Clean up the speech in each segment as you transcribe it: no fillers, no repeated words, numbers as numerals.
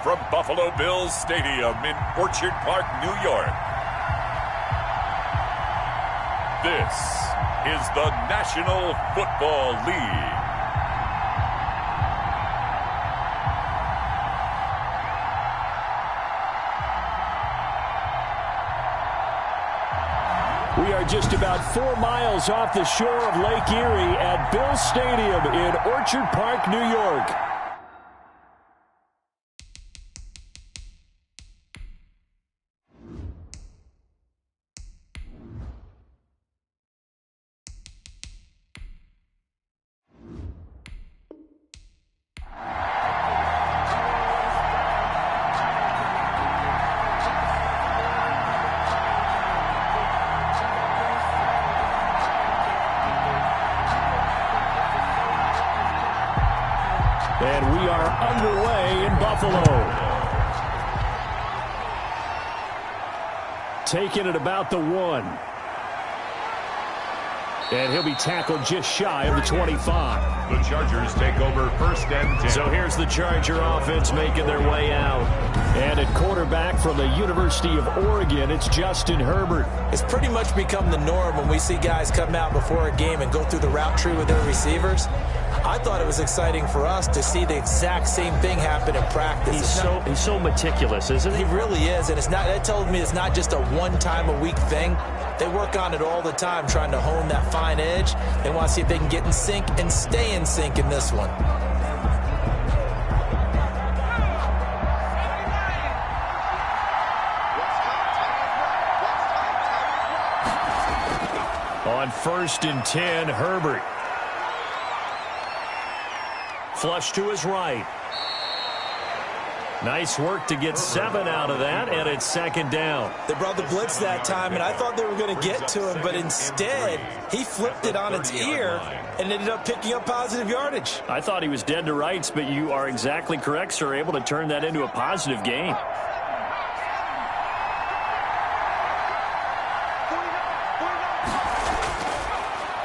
from Buffalo Bills Stadium in Orchard Park, New York. This is the National Football League. We are just about 4 miles off the shore of Lake Erie at Bills Stadium in Orchard Park, New York. And we are underway in Buffalo. Taking it about the 1. And he'll be tackled just shy of the 25. The Chargers take over 1st and 10. So here's the Charger offense making their way out. And at quarterback from the University of Oregon, it's Justin Herbert. It's pretty much become the norm when we see guys come out before a game and go through the route tree with their receivers. I thought it was exciting for us to see the exact same thing happen in practice. He's so meticulous, isn't he? He really is, and that tells me it's not just a one-time-a-week thing. They work on it all the time, trying to hone that fine edge. They want to see if they can get in sync and stay in sync in this one. On 1st and 10, Herbert. Flush to his right. Nice work to get 7 out of that, and it's 2nd down. They brought the blitz that time, and I thought they were going to get to him, but instead, he flipped it on its ear and ended up picking up positive yardage. I thought he was dead to rights, but you are exactly correct, sir, able to turn that into a positive gain.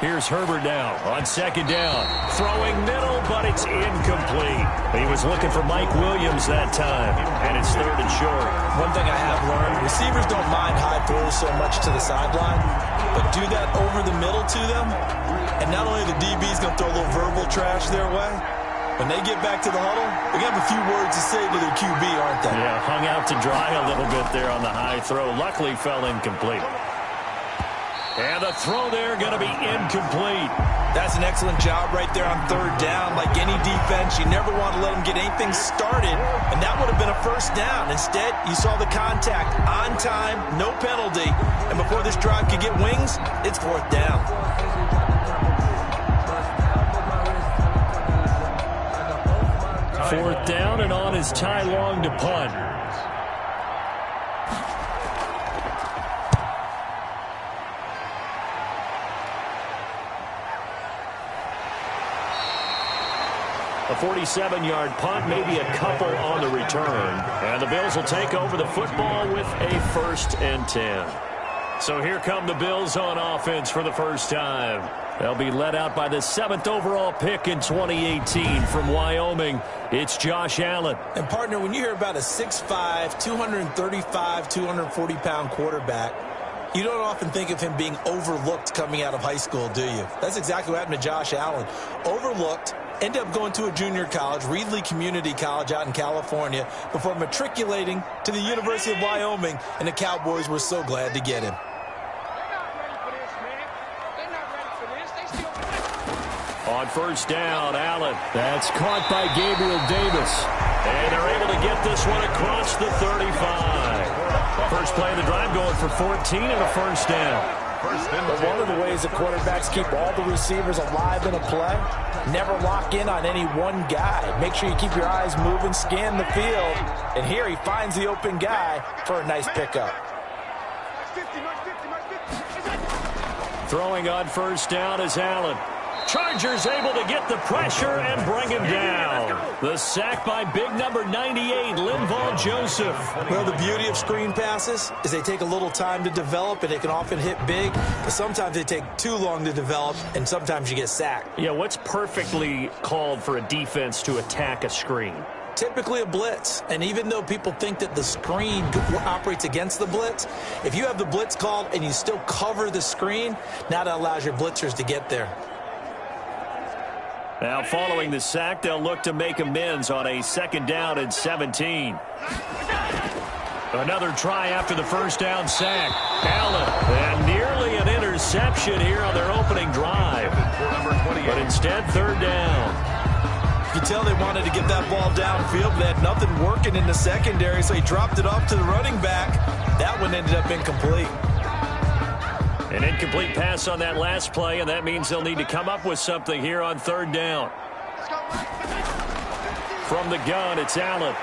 Here's Herbert now on 2nd down. Throwing middle, but it's incomplete. He was looking for Mike Williams that time, and it's 3rd and short. One thing I have learned, receivers don't mind high throws so much to the sideline, but do that over the middle to them, and not only the DB's going to throw a little verbal trash their way, when they get back to the huddle, they're going to have a few words to say to their QB, aren't they? Yeah, hung out to dry a little bit there on the high throw. Luckily fell incomplete. And the throw there going to be incomplete. That's an excellent job right there on 3rd down. Like any defense, you never want to let them get anything started, and that would have been a 1st down. Instead, you saw the contact on time, no penalty, and before this drive could get wings, it's 4th down. Fourth down, and on is Ty Long to punt. A 47-yard punt, maybe a couple on the return. And the Bills will take over the football with a 1st and 10. So here come the Bills on offense for the first time. They'll be led out by the 7th overall pick in 2018 from Wyoming. It's Josh Allen. And, partner, when you hear about a 6'5", 235, 240-pound quarterback, you don't often think of him being overlooked coming out of high school, do you? That's exactly what happened to Josh Allen. Overlooked. Ended up going to a junior college, Reedley Community College out in California, before matriculating to the University of Wyoming, and the Cowboys were so glad to get him. On 1st down, Allen. That's caught by Gabriel Davis. And they're able to get this one across the 35. First play of the drive going for 14 and a 1st down. But one of the ways the quarterbacks keep all the receivers alive in a play, never lock in on any one guy. Make sure you keep your eyes moving, scan the field, and here he finds the open guy for a nice pickup. Throwing on 1st down is Allen. Chargers able to get the pressure and bring him down. The sack by big number 98, Linval Joseph. Well, the beauty of screen passes is they take a little time to develop, and they can often hit big, but sometimes they take too long to develop, and sometimes you get sacked. Yeah, what's perfectly called for a defense to attack a screen? Typically a blitz, and even though people think that the screen operates against the blitz, if you have the blitz called and you still cover the screen, now that allows your blitzers to get there. Now following the sack, they'll look to make amends on a 2nd down and 17. Another try after the first down sack. Allen, and nearly an interception here on their opening drive. But instead, 3rd down. You can tell they wanted to get that ball downfield, but they had nothing working in the secondary, so he dropped it off to the running back. That one ended up incomplete. An incomplete pass on that last play, and that means they'll need to come up with something here on 3rd down. From the gun, it's Allen.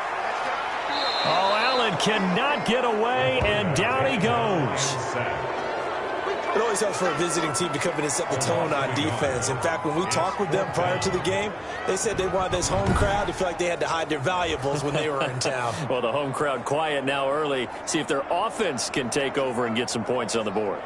Oh, Allen cannot get away, and down he goes. It always helps for a visiting team to come in and set the tone on defense. In fact, when we talked with them prior to the game, they said they wanted this home crowd to feel like they had to hide their valuables when they were in town. Well, the home crowd quiet now early. See if their offense can take over and get some points on the board.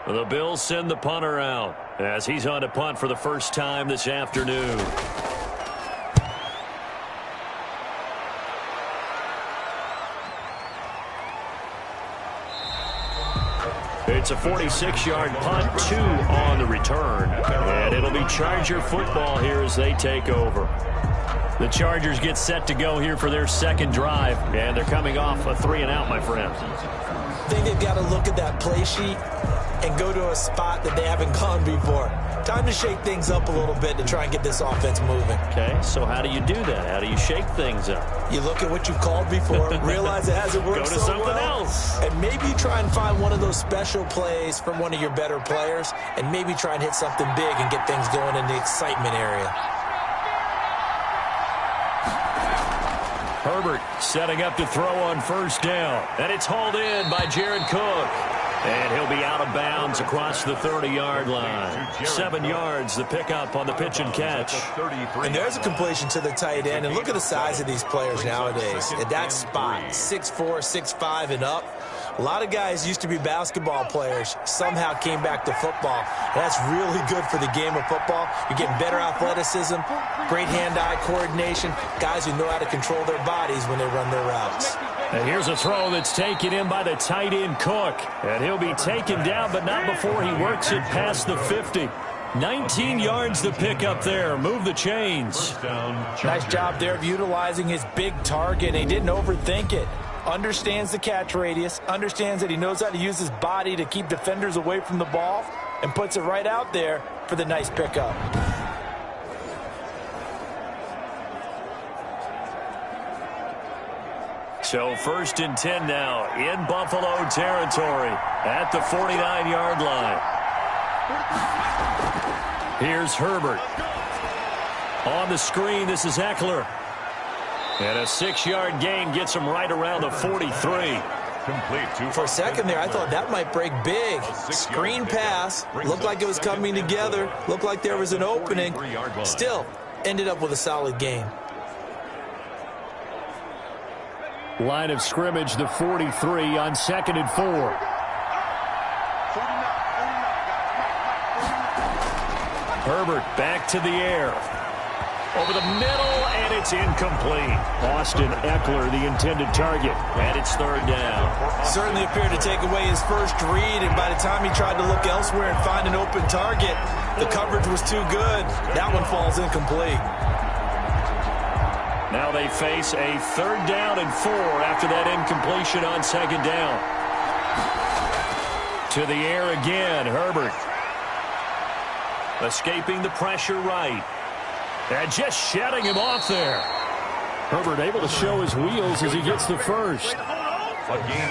The Bills send the punter out as he's on to punt for the first time this afternoon. It's a 46-yard punt, 2 on the return. And it'll be Charger football here as they take over. The Chargers get set to go here for their 2nd drive, and they're coming off a 3-and-out, my friend. I think they've got to look at that play sheet and go to a spot that they haven't gone before. Time to shake things up a little bit to try and get this offense moving. Okay, so how do you do that? How do you shake things up? You look at what you've called before, realize it hasn't worked so well. Go to something else. And maybe try and find one of those special plays from one of your better players, and maybe try and hit something big and get things going in the excitement area. Herbert setting up to throw on 1st down. And it's hauled in by Jared Cook. And he'll be out of bounds across the 30-yard line. 7 yards, the pickup on the pitch and catch. And there's a completion to the tight end. And look at the size of these players nowadays. At that spot, 6'4", 6'5", and up. A lot of guys used to be basketball players, somehow came back to football. And that's really good for the game of football. You're getting better athleticism, great hand-eye coordination, guys who know how to control their bodies when they run their routes. And here's a throw that's taken in by the tight end Cook. And he'll be taken down, but not before he works it past the 50. 19 yards to pick up there. Move the chains. Nice job there of utilizing his big target. He didn't overthink it. Understands the catch radius. Understands that he knows how to use his body to keep defenders away from the ball. And puts it right out there for the nice pickup. So 1st and 10 now in Buffalo territory at the 49-yard line. Here's Herbert. On the screen, this is Eckler. And a 6-yard gain gets him right around the 43. For a second there, I thought that might break big. Screen pass. Looked like it was coming together. Looked like there was an opening. Still, ended up with a solid gain. Line of scrimmage, the 43 on 2nd and 4. Herbert back to the air. Over the middle, and it's incomplete. Austin Eckler, the intended target, and it's 3rd down. Certainly appeared to take away his first read, and by the time he tried to look elsewhere and find an open target, the coverage was too good. That one falls incomplete. Now they face a 3rd down and 4 after that incompletion on 2nd down. To the air again, Herbert. Escaping the pressure right. And just shutting him off there. Herbert able to show his wheels as he gets the first.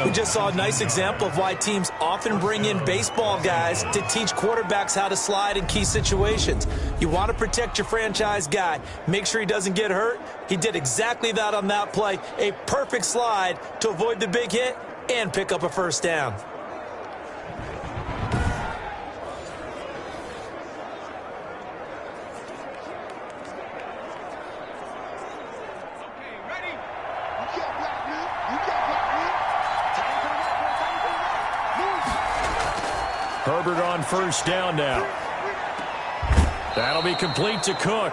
We just saw a nice example of why teams often bring in baseball guys to teach quarterbacks how to slide in key situations. You want to protect your franchise guy. Make sure he doesn't get hurt. He did exactly that on that play. A perfect slide to avoid the big hit and pick up a 1st down. Herbert on first down now. That'll be complete to Cook.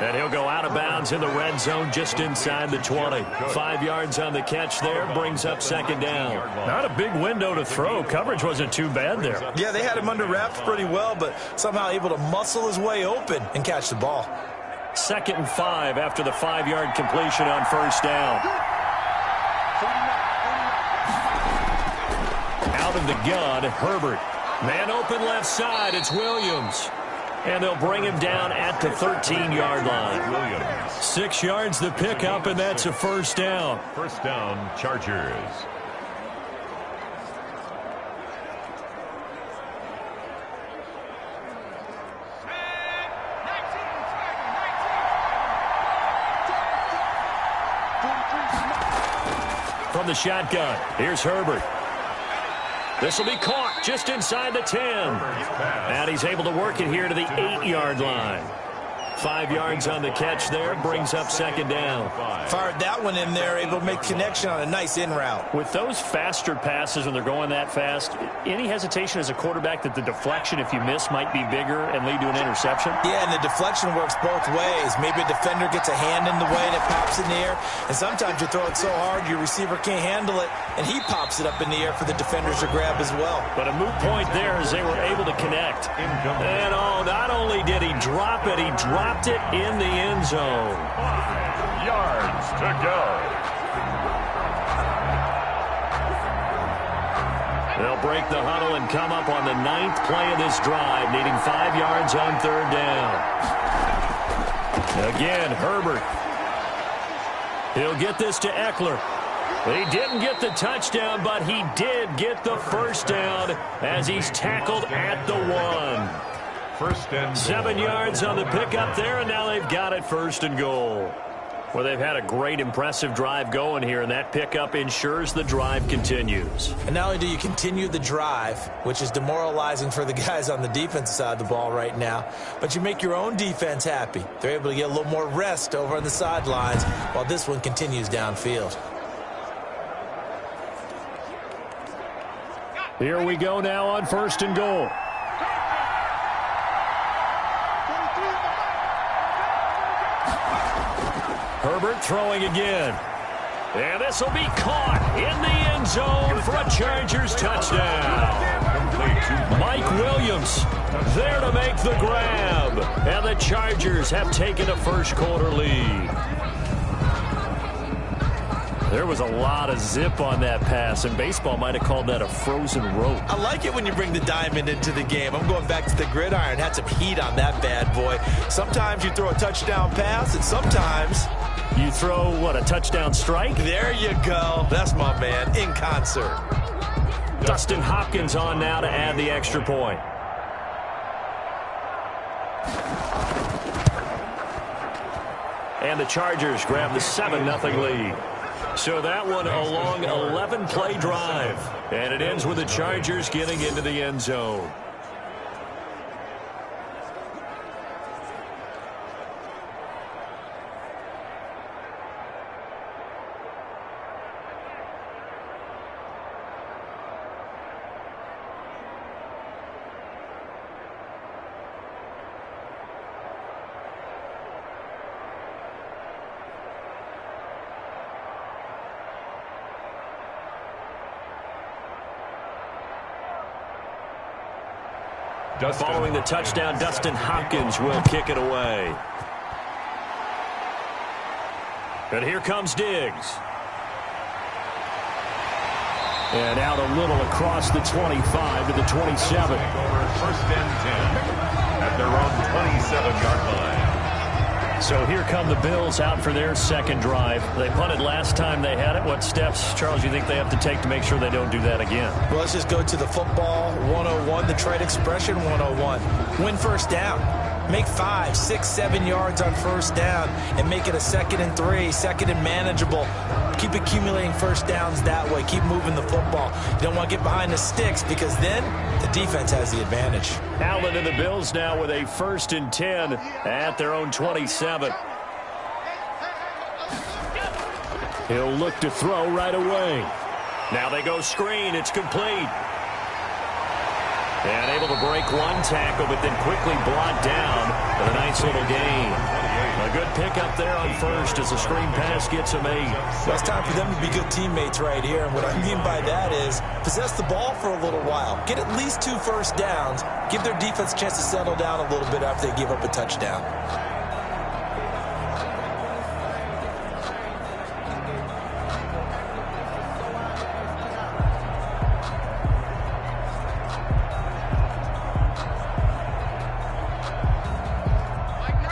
And he'll go out of bounds in the red zone just inside the 20. 5 yards on the catch there, brings up second down. Not a big window to throw. Coverage wasn't too bad there. Yeah, they had him under wraps pretty well, but somehow able to muscle his way open and catch the ball. 2nd and 5 after the 5-yard completion on first down. Out of the gun, Herbert. Man open left side, it's Williams. And they'll bring him down at the 13-yard line. 6 yards the pickup, and that's a first down. First down, Chargers. From the shotgun, here's Herbert. This will be caught just inside the 10. And he's able to work it here to the 8-yard line. 5 yards on the catch there, brings up second down. Fired that one in there, able to make connection on a nice in route. With those faster passes when they're going that fast, any hesitation as a quarterback that the deflection, if you miss, might be bigger and lead to an interception? Yeah, and the deflection works both ways. Maybe a defender gets a hand in the way and it pops in the air. And sometimes you throw it so hard your receiver can't handle it, and he pops it up in the air for the defenders to grab as well. But a moot point there as they were able to connect. And not only did he drop it, he dropped it in the end zone. 5 yards to go. They'll break the huddle and come up on the 9th play of this drive, needing 5 yards on third down. Again, Herbert. He'll get this to Eckler. He didn't get the touchdown, but he did get the first down as he's tackled at the 1. First and 7 yards on the pickup there, and now they've got it first and goal. Well, they've had a great, impressive drive going here, and that pickup ensures the drive continues. And not only do you continue the drive, which is demoralizing for the guys on the defensive side of the ball right now, but you make your own defense happy. They're able to get a little more rest over on the sidelines while this one continues downfield. Here we go now on first and goal. Herbert throwing again. And this will be caught in the end zone for a Chargers touchdown. Mike Williams there to make the grab. And the Chargers have taken a first quarter lead. There was a lot of zip on that pass, and baseball might have called that a frozen rope. I like it when you bring the diamond into the game. I'm going back to the gridiron. Had some heat on that bad boy. Sometimes you throw a touchdown pass, and sometimes you throw, what, a touchdown strike? There you go. That's my man, in concert. Dustin Hopkins on now to add the extra point. And the Chargers grab the 7-0 lead. So that one a long 11-play drive. And it ends with the Chargers getting into the end zone. Following the touchdown, Dustin Hopkins will kick it away. And here comes Diggs. And out a little across the 25 to the 27. First and 10 at their own 27-yard line. So here come the Bills out for their second drive. They punted last time they had it. What steps, Charles, you think they have to take to make sure they don't do that again? Well, let's just go to the football 101, the trade expression 101. Win first down. Make 5, 6, 7 yards on first down and make it a 2nd and 3, 2nd and manageable. Keep accumulating first downs that way. Keep moving the football. You don't want to get behind the sticks because then the defense has the advantage. Allen and the Bills now with a 1st and 10 at their own 27. He'll look to throw right away. Now they go screen. It's complete. And able to break one tackle, but then quickly brought down with a nice little gain. A good pickup there on first as the screen pass gets him 8. Well, it's time for them to be good teammates right here. And what I mean by that is possess the ball for a little while. Get at least 2 first downs. Give their defense a chance to settle down a little bit after they give up a touchdown.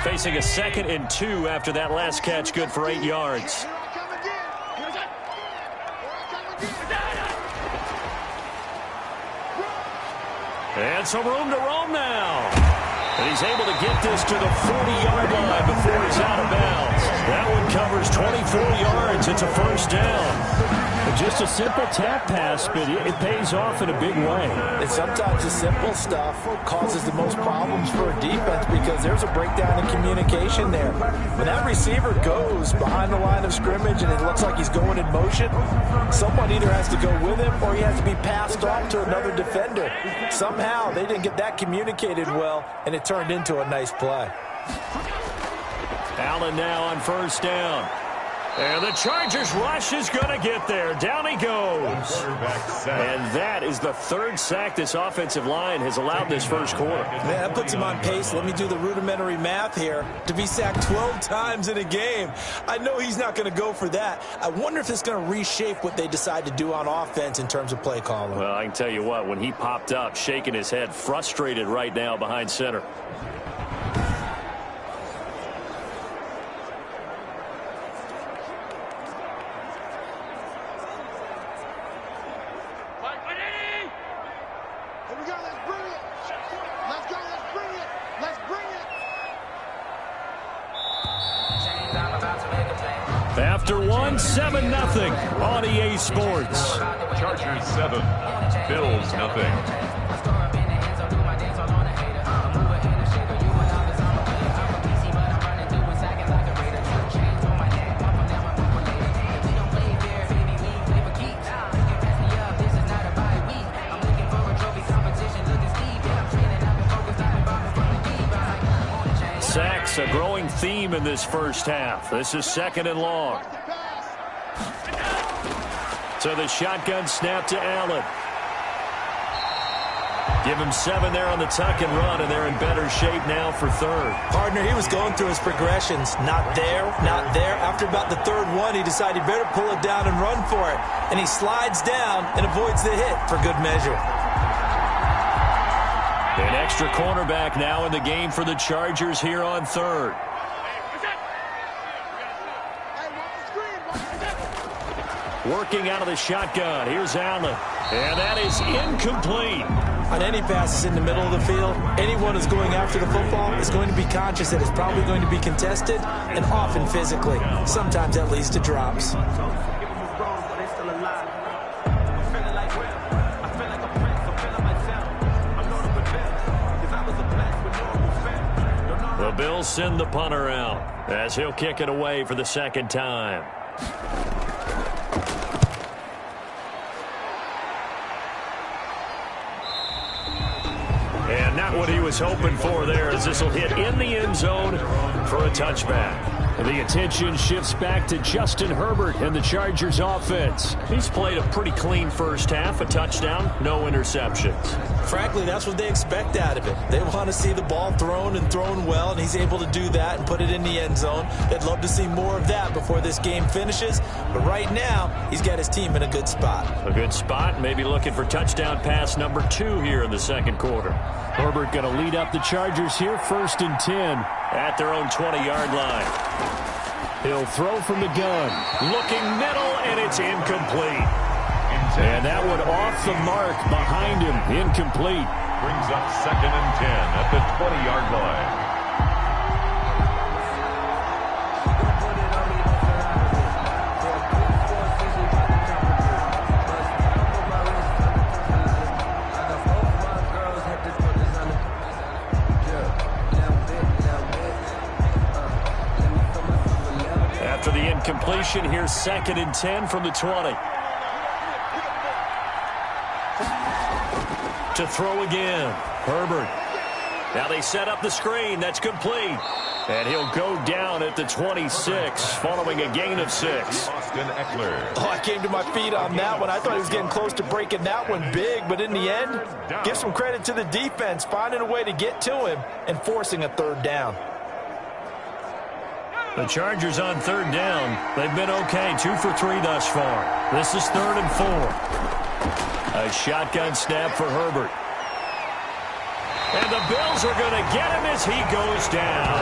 Facing a 2nd and 2 after that last catch, good for 8 yards. And some room to roam now. And he's able to get this to the 40-yard line before he's out of bounds. That one covers 24 yards. It's a first down. Just a simple tap pass, but it pays off in a big way. And sometimes the simple stuff causes the most problems for a defense because there's a breakdown in communication there. When that receiver goes behind the line of scrimmage and it looks like he's going in motion, someone either has to go with him or he has to be passed off to another defender. Somehow they didn't get that communicated well, and it turned into a nice play. Allen now on first down. And the Chargers rush is going to get there. Down he goes. And that is the 3rd sack this offensive line has allowed this first quarter. Man, that puts him on pace. Let me do the rudimentary math here. To be sacked 12 times in a game, I know he's not going to go for that. I wonder if it's going to reshape what they decide to do on offense in terms of play calling. Well, I can tell you what, when he popped up, shaking his head, frustrated right now behind center. After 7-0 on EA Sports. Chargers 7, Bills nothing. Sacks, a growing theme in this first half. This is 2nd and long. So the shotgun snap to Allen. Give him 7 there on the tuck and run, and they're in better shape now for 3rd. Partner, he was going through his progressions. Not there, not there. After about the 3rd one, he decided he better pull it down and run for it. And he slides down and avoids the hit for good measure. An extra cornerback now in the game for the Chargers here on 3rd. Working out of the shotgun. Here's Allen. And that is incomplete. On any passes in the middle of the field, anyone who's going after the football is going to be conscious that it's probably going to be contested and often physically. Sometimes that leads to drops. The Bills send the punter out as he'll kick it away for the 2nd time. And not what he was hoping for there, as this will hit in the end zone for a touchback. And the attention shifts back to Justin Herbert and the Chargers offense. He's played a pretty clean first half, a touchdown, no interceptions. Frankly, that's what they expect out of it. They want to see the ball thrown and thrown well, and he's able to do that and put it in the end zone. They'd love to see more of that before this game finishes. But right now, he's got his team in a good spot. A good spot, maybe looking for touchdown pass number 2 here in the 2nd quarter. Herbert going to lead up the Chargers here, 1st and 10 at their own 20-yard line. He'll throw from the gun. Looking middle, and it's incomplete. And that one off the mark behind him. Incomplete. Brings up 2nd and 10 at the 20-yard line. After the incompletion, here's 2nd and 10 from the 20. To throw again. Herbert. Now they set up the screen. That's complete. And he'll go down at the 26 following a gain of 6. Oh, I came to my feet on that one. I thought he was getting close to breaking that one big, but in the end, give some credit to the defense, finding a way to get to him and forcing a third down. The Chargers on third down. They've been okay, 2 for 3 thus far. This is 3rd and 4. A shotgun snap for Herbert. And the Bills are going to get him as he goes down.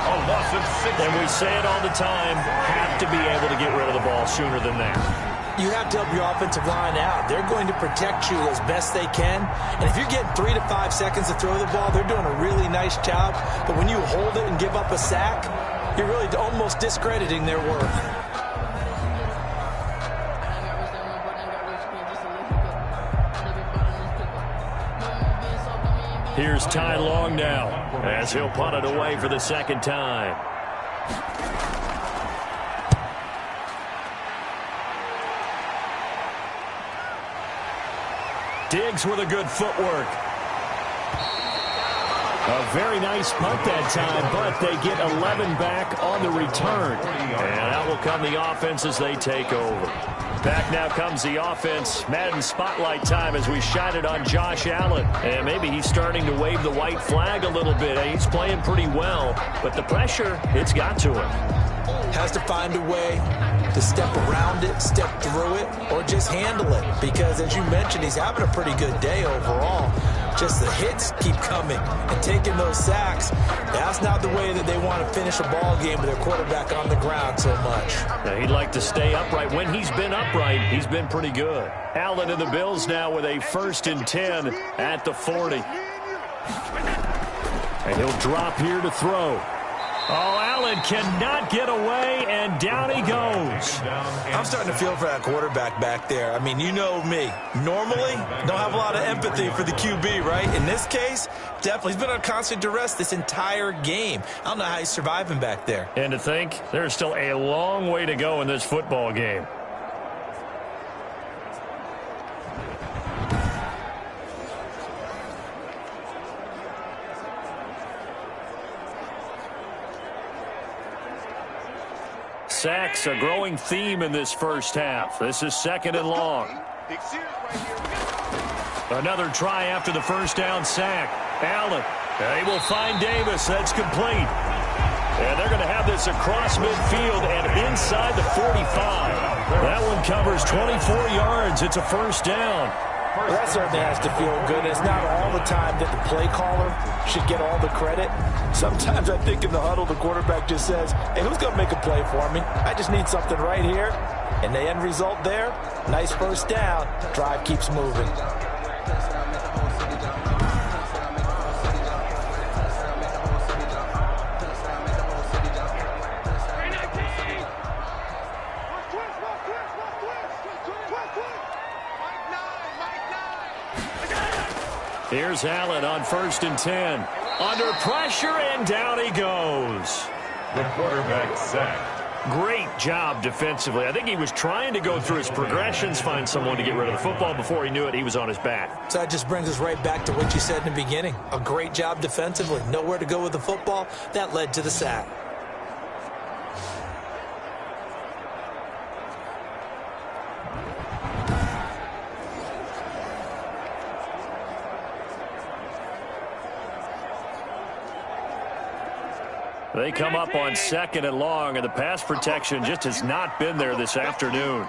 A loss of 6. And we say it all the time, have to be able to get rid of the ball sooner than that. You have to help your offensive line out. They're going to protect you as best they can. And if you're getting 3 to 5 seconds to throw the ball, they're doing a really nice job. But when you hold it and give up a sack, you're really almost discrediting their work. Here's Ty Long now as he'll punt it away for the second time. Diggs with a good footwork. A very nice punt that time, but they get 11 back on the return. And out will come the offense as they take over. Back now comes the offense. Madden spotlight time as we shine it on Josh Allen. And maybe he's starting to wave the white flag a little bit. He's playing pretty well, but the pressure, it's got to him. Has to find a way to step around it, step through it, or just handle it. Because as you mentioned, he's having a pretty good day overall. Just the hits keep coming and taking those sacks. That's not the way that they want to finish a ball game with their quarterback on the ground so much. Now he'd like to stay upright. When he's been upright, he's been pretty good. Allen and the Bills now with a 1st and 10 at the 40. And he'll drop here to throw. Oh, Allen cannot get away, and down he goes. I'm starting to feel for that quarterback back there. I mean, you know me. Normally, don't have a lot of empathy for the QB, right? In this case, definitely. He's been on constant duress this entire game. I don't know how he's surviving back there. And to think, there's still a long way to go in this football game. Sacks, a growing theme in this first half. This is 2nd and long. Another try after the first down sack. Allen, they will find Davis. That's complete. And they're going to have this across midfield and inside the 45. That one covers 24 yards. It's a 1st down. Well, that certainly has to feel good. It's not all the time that the play caller should get all the credit. Sometimes I think in the huddle, the quarterback just says, hey, who's going to make a play for me? I just need something right here. And the end result there, nice 1st down. Drive keeps moving. Here's Allen on 1st and 10. Under pressure, and down he goes. The quarterback sacked. Great job defensively. I think he was trying to go through his progressions, find someone to get rid of the football. Before he knew it, he was on his back. So that just brings us right back to what you said in the beginning. A great job defensively. Nowhere to go with the football. That led to the sack. They come up on 2nd and long, and the pass protection just has not been there this afternoon.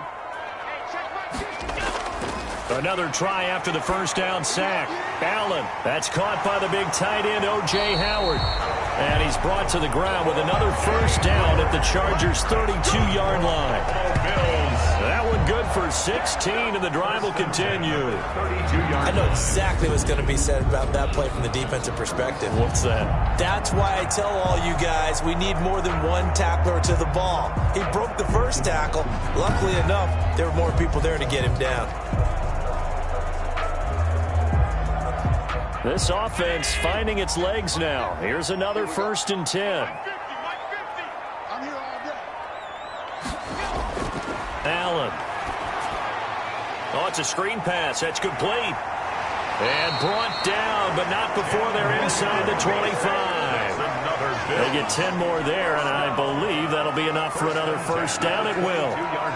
Another try after the first down sack. Allen, that's caught by the big tight end, O.J. Howard. And he's brought to the ground with another first down at the Chargers' 32-yard line. That one good for 16, and the drive will continue. I know exactly what's going to be said about that play from the defensive perspective. What's that? That's why I tell all you guys we need more than one tackler to the ball. He broke the first tackle. Luckily enough, there were more people there to get him down. This offense finding its legs now. Here's another 1st and 10. Allen. Oh, it's a screen pass. That's complete. And brought down, but not before they're inside the 25. They get 10 more there, and I believe that'll be enough for another first down at will.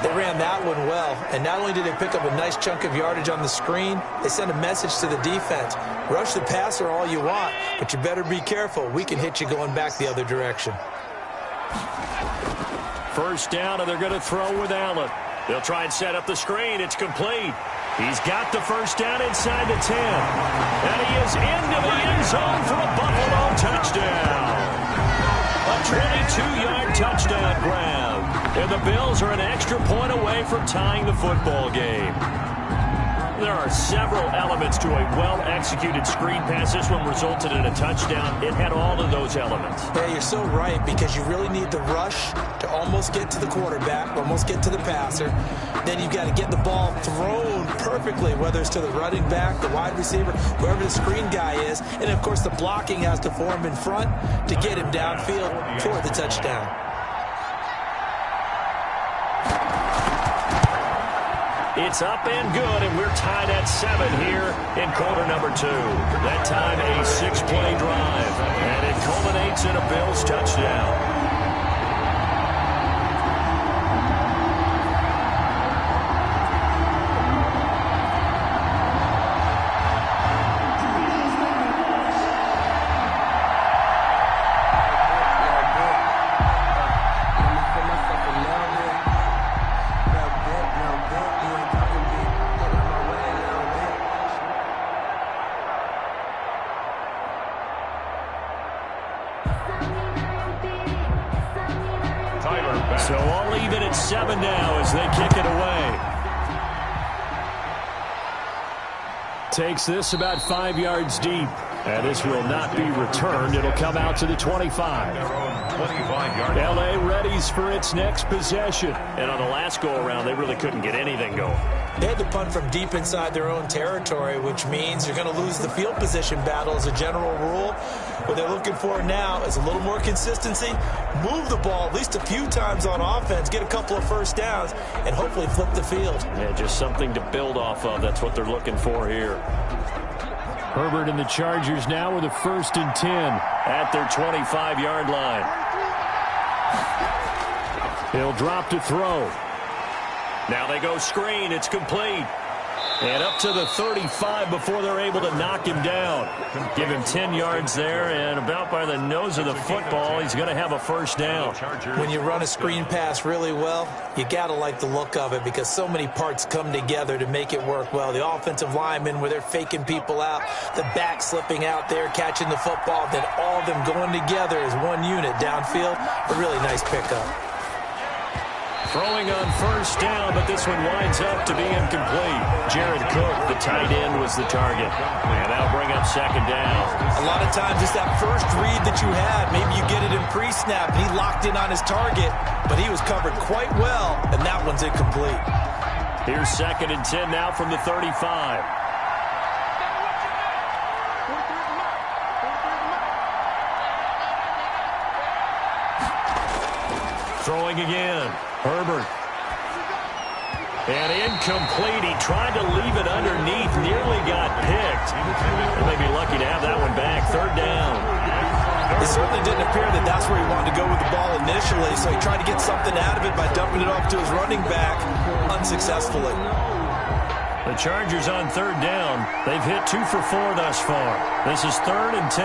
They ran that one well, and not only did they pick up a nice chunk of yardage on the screen, they sent a message to the defense. Rush the passer all you want, but you better be careful. We can hit you going back the other direction. First down, and they're going to throw with Allen. They'll try and set up the screen. It's complete. He's got the first down inside the 10. And he is into the end zone for a Buffalo touchdown. A 22-yard touchdown grab. And the Bills are an extra point away from tying the football game. There are several elements to a well-executed screen pass. This one resulted in a touchdown. It had all of those elements. Yeah, you're so right, because you really need the rush to almost get to the quarterback, almost get to the passer. Then you've got to get the ball thrown perfectly, whether it's to the running back, the wide receiver, whoever the screen guy is. And, of course, the blocking has to form in front to get him downfield for the touchdown. It's up and good, and we're tied at 7 here in quarter number 2. That time a 6-play drive, and it culminates in a Bills touchdown. So all even at 7 now as they kick it away. Takes this about 5 yards deep. And this will not be returned. It'll come out to the 25. L.A. readies for its next possession. And on the last go-around, they really couldn't get anything going. They had to punt from deep inside their own territory, which means you're going to lose the field position battle as a general rule. What they're looking for now is a little more consistency, move the ball at least a few times on offense, get a couple of first downs, and hopefully flip the field. Yeah, just something to build off of. That's what they're looking for here. Herbert and the Chargers now with a 1st and 10 at their 25-yard line. He'll drop to throw. Now they go screen. It's complete. And up to the 35 before they're able to knock him down. Give him 10 yards there, and about by the nose of the football, he's going to have a first down. When you run a screen pass really well, you got to like the look of it because so many parts come together to make it work well. The offensive linemen, where they're faking people out, the back slipping out there, catching the football, then all of them going together as one unit downfield. A really nice pickup. Throwing on first down, but this one winds up to be incomplete. Jared Cook, the tight end, was the target. And that'll bring up 2nd down. A lot of times, just that first read that you had, maybe you get it in pre-snap, and he locked in on his target, but he was covered quite well, and that one's incomplete. Here's 2nd and 10 now from the 35. Throwing again. Herbert. And incomplete. He tried to leave it underneath. Nearly got picked. And they'd be lucky to have that one back. 3rd down. It certainly didn't appear that that's where he wanted to go with the ball initially, so he tried to get something out of it by dumping it off to his running back unsuccessfully. The Chargers on 3rd down. They've hit 2 for 4 thus far. This is 3rd and 10.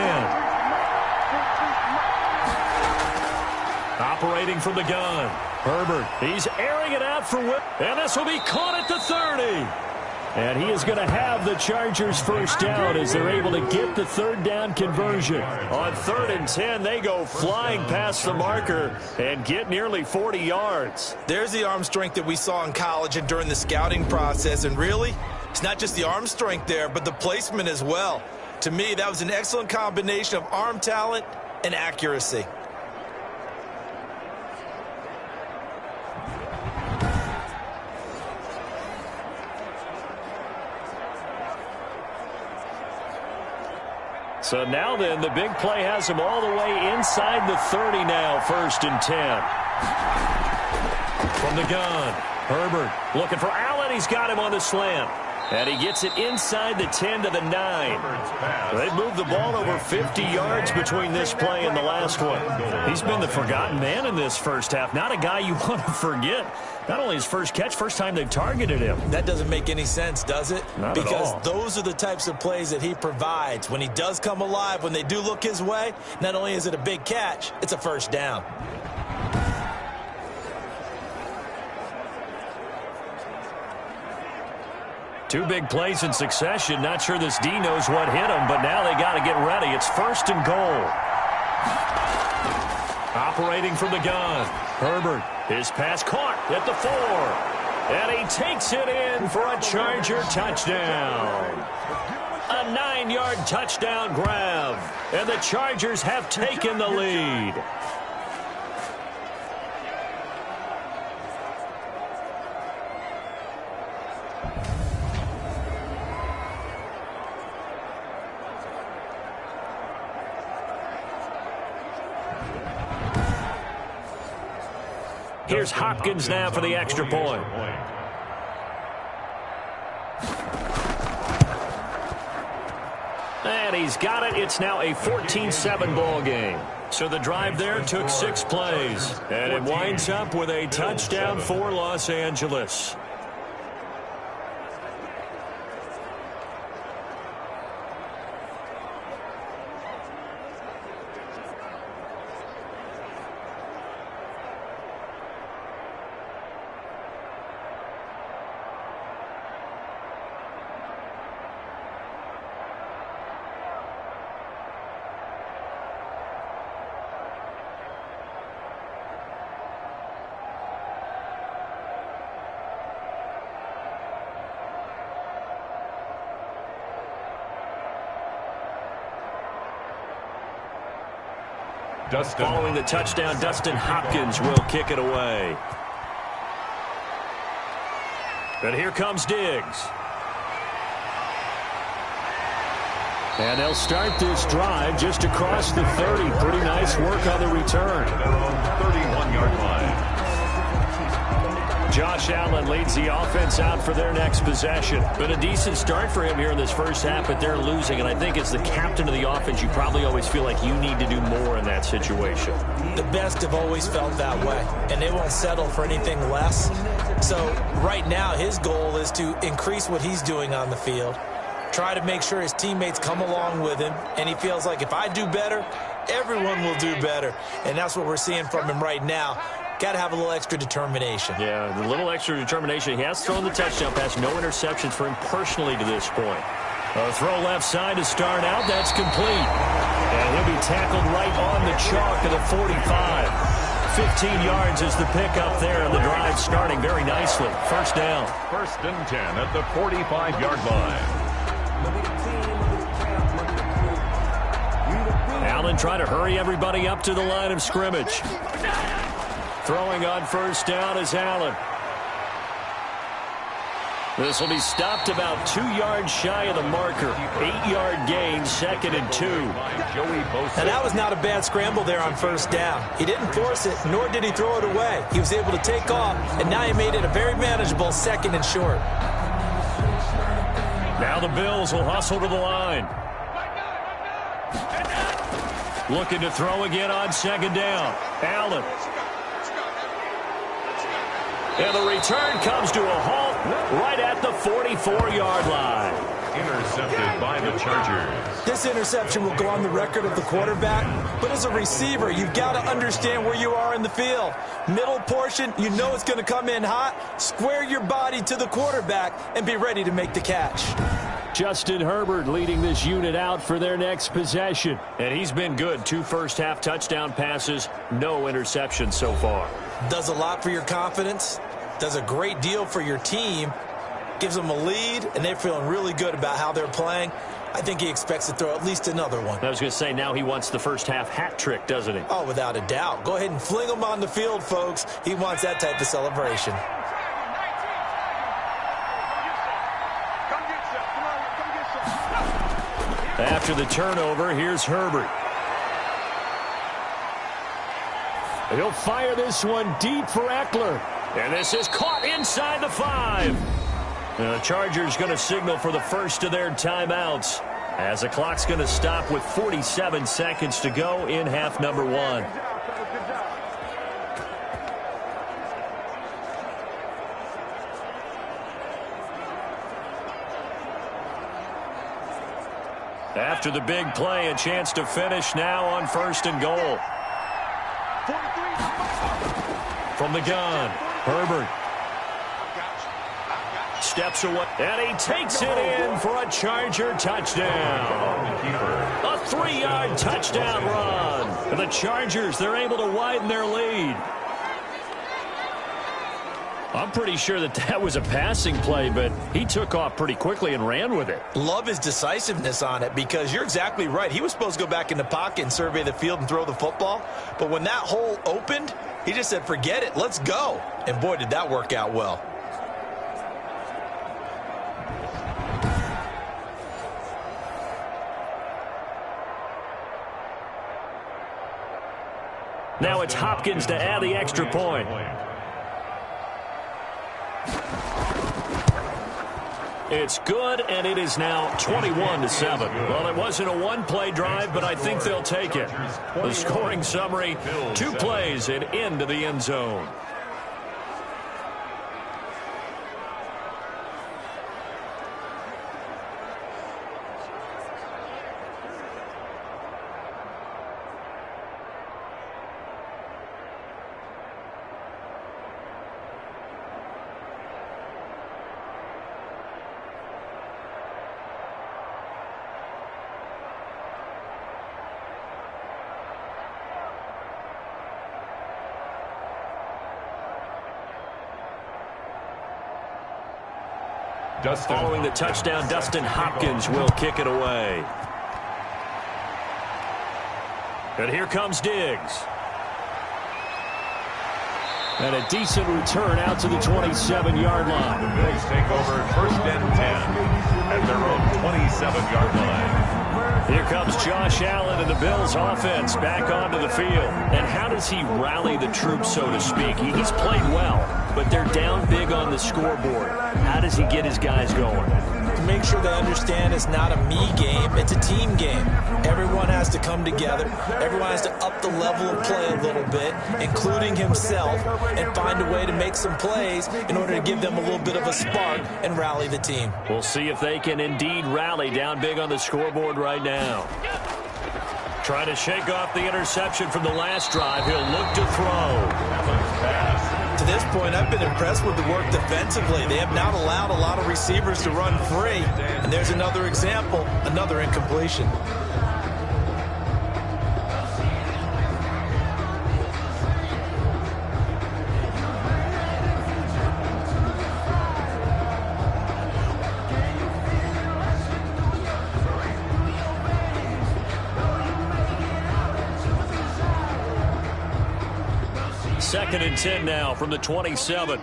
Operating from the gun. Herbert, he's airing it out for Whip. And this will be caught at the 30. And he is going to have the Chargers first down as they're able to get the 3rd down conversion. On 3rd and 10, they go flying past the marker and get nearly 40 yards. There's the arm strength that we saw in college and during the scouting process. And really, it's not just the arm strength there, but the placement as well. To me, that was an excellent combination of arm talent and accuracy. So now then, the big play has him all the way inside the 30 now, 1st and 10. From the gun, Herbert looking for Allen. He's got him on the slant. And he gets it inside the 10 to the 9. They've moved the ball over 50 yards between this play and the last one. He's been the forgotten man in this first half. Not a guy you want to forget. Not only his first catch, first time they've targeted him. That doesn't make any sense, does it? Not at all. Because those are the types of plays that he provides. When he does come alive, when they do look his way, not only is it a big catch, it's a first down. Two big plays in succession. Not sure this D knows what hit him, but now they got to get ready. It's first and goal. Operating from the gun. Herbert. His pass caught at the 4. And he takes it in for a Charger touchdown. A 9-yard touchdown grab. And the Chargers have taken the lead. Here's Hopkins now for the extra point. And he's got it. It's now a 14-7 ball game. So the drive there took 6 plays. And it winds up with a touchdown for Los Angeles. Following the touchdown, Dustin Hopkins will kick it away. And here comes Diggs. And they'll start this drive just across the 30. Pretty nice work on the return. Their own 31-yard line. Josh Allen leads the offense out for their next possession. Been a decent start for him here in this first half, but they're losing. And I think as the captain of the offense, you probably always feel like you need to do more in that situation. The best have always felt that way, and they won't settle for anything less. So right now, his goal is to increase what he's doing on the field, try to make sure his teammates come along with him, and he feels like if I do better, everyone will do better. And that's what we're seeing from him right now. Got to have a little extra determination. Yeah, the little extra determination. He has thrown the touchdown pass. No interceptions for him personally to this point. A throw left side to start out. That's complete. And he'll be tackled right on the chalk of the 45. 15 yards is the pickup there, and the drive starting very nicely. First down. First and 10 at the 45-yard line. Allen trying to hurry everybody up to the line of scrimmage. Throwing on first down is Allen. This will be stopped about 2 yards shy of the marker. 8-yard gain, second and 2. And that was not a bad scramble there on first down. He didn't force it, nor did he throw it away. He was able to take off, and now he made it a very manageable second and short. Now the Bills will hustle to the line. Looking to throw again on second down. Allen. And the return comes to a halt right at the 44-yard line. Intercepted by the Chargers. This interception will go on the record of the quarterback, but as a receiver, you've got to understand where you are in the field. Middle portion, you know it's going to come in hot. Square your body to the quarterback and be ready to make the catch. Justin Herbert leading this unit out for their next possession. And he's been good. 2 first-half touchdown passes, no interceptions so far. Does a lot for your confidence, does a great deal for your team, gives them a lead, and they're feeling really good about how they're playing. I think he expects to throw at least another one. I was going to say, now he wants the first-half hat trick, doesn't he? Oh, without a doubt. Go ahead and fling him on the field, folks. He wants that type of celebration. After the turnover, here's Herbert. He'll fire this one deep for Eckler. And this is caught Inside the 5. The Chargers going to signal for the first of their timeouts, as the clock's going to stop with 47 seconds to go in half number 1. After the big play, a chance to finish now on 1st and goal. From the gun, Herbert steps away, and he takes it in for a Charger touchdown. A 3-yard touchdown run. And the Chargers, they're able to widen their lead. I'm pretty sure that was a passing play, but he took off pretty quickly and ran with it. Love his decisiveness on it, because you're exactly right. He was supposed to go back in the pocket and survey the field and throw the football. But when that hole opened, he just said, forget it, let's go. And boy, did that work out well. Now it's Hopkins to add the extra point. It's good, and it is now 21-7. Well, it wasn't a one-play drive, but I think they'll take it. The scoring summary, 2 plays and into the end zone. Following the touchdown, Dustin Hopkins will kick it away. And here comes Diggs. And a decent return out to the 27-yard line. The Bills take over 1st and 10 at their own 27-yard line. Here comes Josh Allen and the Bills offense back onto the field. And how does he rally the troops, so to speak? He's played well, but they're down big on the scoreboard. How does he get his guys going? To make sure they understand it's not a me game, it's a team game. Everyone has to come together. Everyone has to up the level of play a little bit, including himself, and find a way to make some plays in order to give them a little bit of a spark and rally the team. We'll see if they can indeed rally down big on the scoreboard right now. Trying to shake off the interception from the last drive. He'll look to throw. To this point, I've been impressed with the work defensively. They have not allowed a lot of receivers to run free. And there's another example, another incompletion. Second and 10 now from the 27.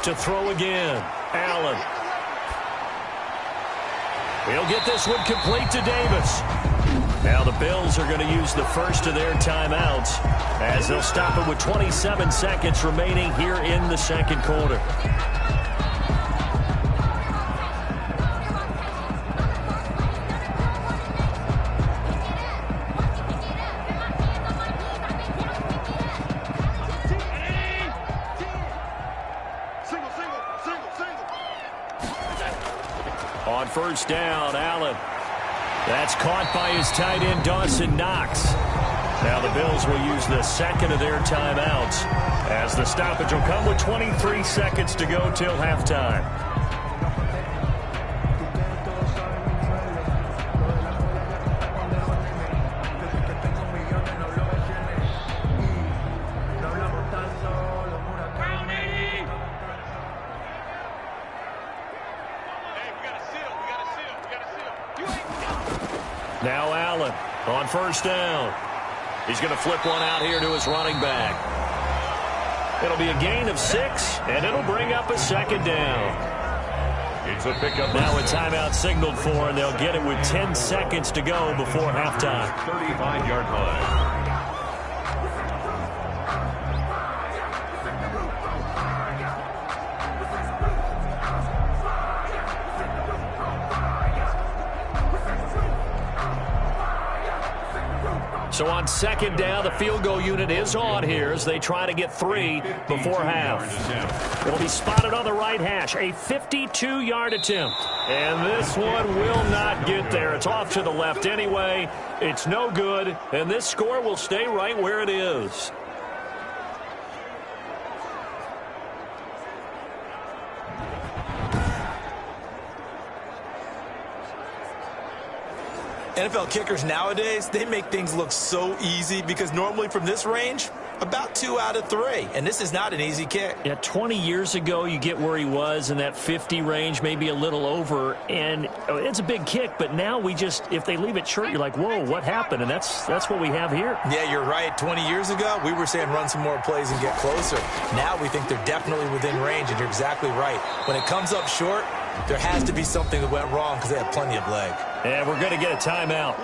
To throw again. Allen. He'll get this one complete to Davis. Now the Bills are going to use the first of their timeouts, as they'll stop it with 27 seconds remaining here in the second quarter. On first down, Allen. That's caught by his tight end, Dawson Knox. Now the Bills will use the second of their timeouts, as the stoppage will come with 23 seconds to go till halftime. Now Allen on first down. He's going to flip one out here to his running back. It'll be a gain of 6, and it'll bring up a second down. It's a pickup. Now a timeout signaled for, and they'll get it with 10 seconds to go before halftime. 35-yard line. So on second down, the field goal unit is on here as they try to get 3 before half. It'll be spotted on the right hash. A 52-yard attempt. And this one will not get there. It's off to the left anyway. It's no good. And this score will stay right where it is. NFL kickers nowadays, they make things look so easy because normally from this range, about 2 out of 3. And this is not an easy kick. Yeah, 20 years ago, you get where he was in that 50 range, maybe a little over. And it's a big kick, but now we just, if they leave it short, you're like, whoa, what happened? And that's what we have here. Yeah, you're right. 20 years ago, we were saying run some more plays and get closer. Now we think they're definitely within range, and you're exactly right. When it comes up short, there has to be something that went wrong because they have plenty of leg. And we're going to get a timeout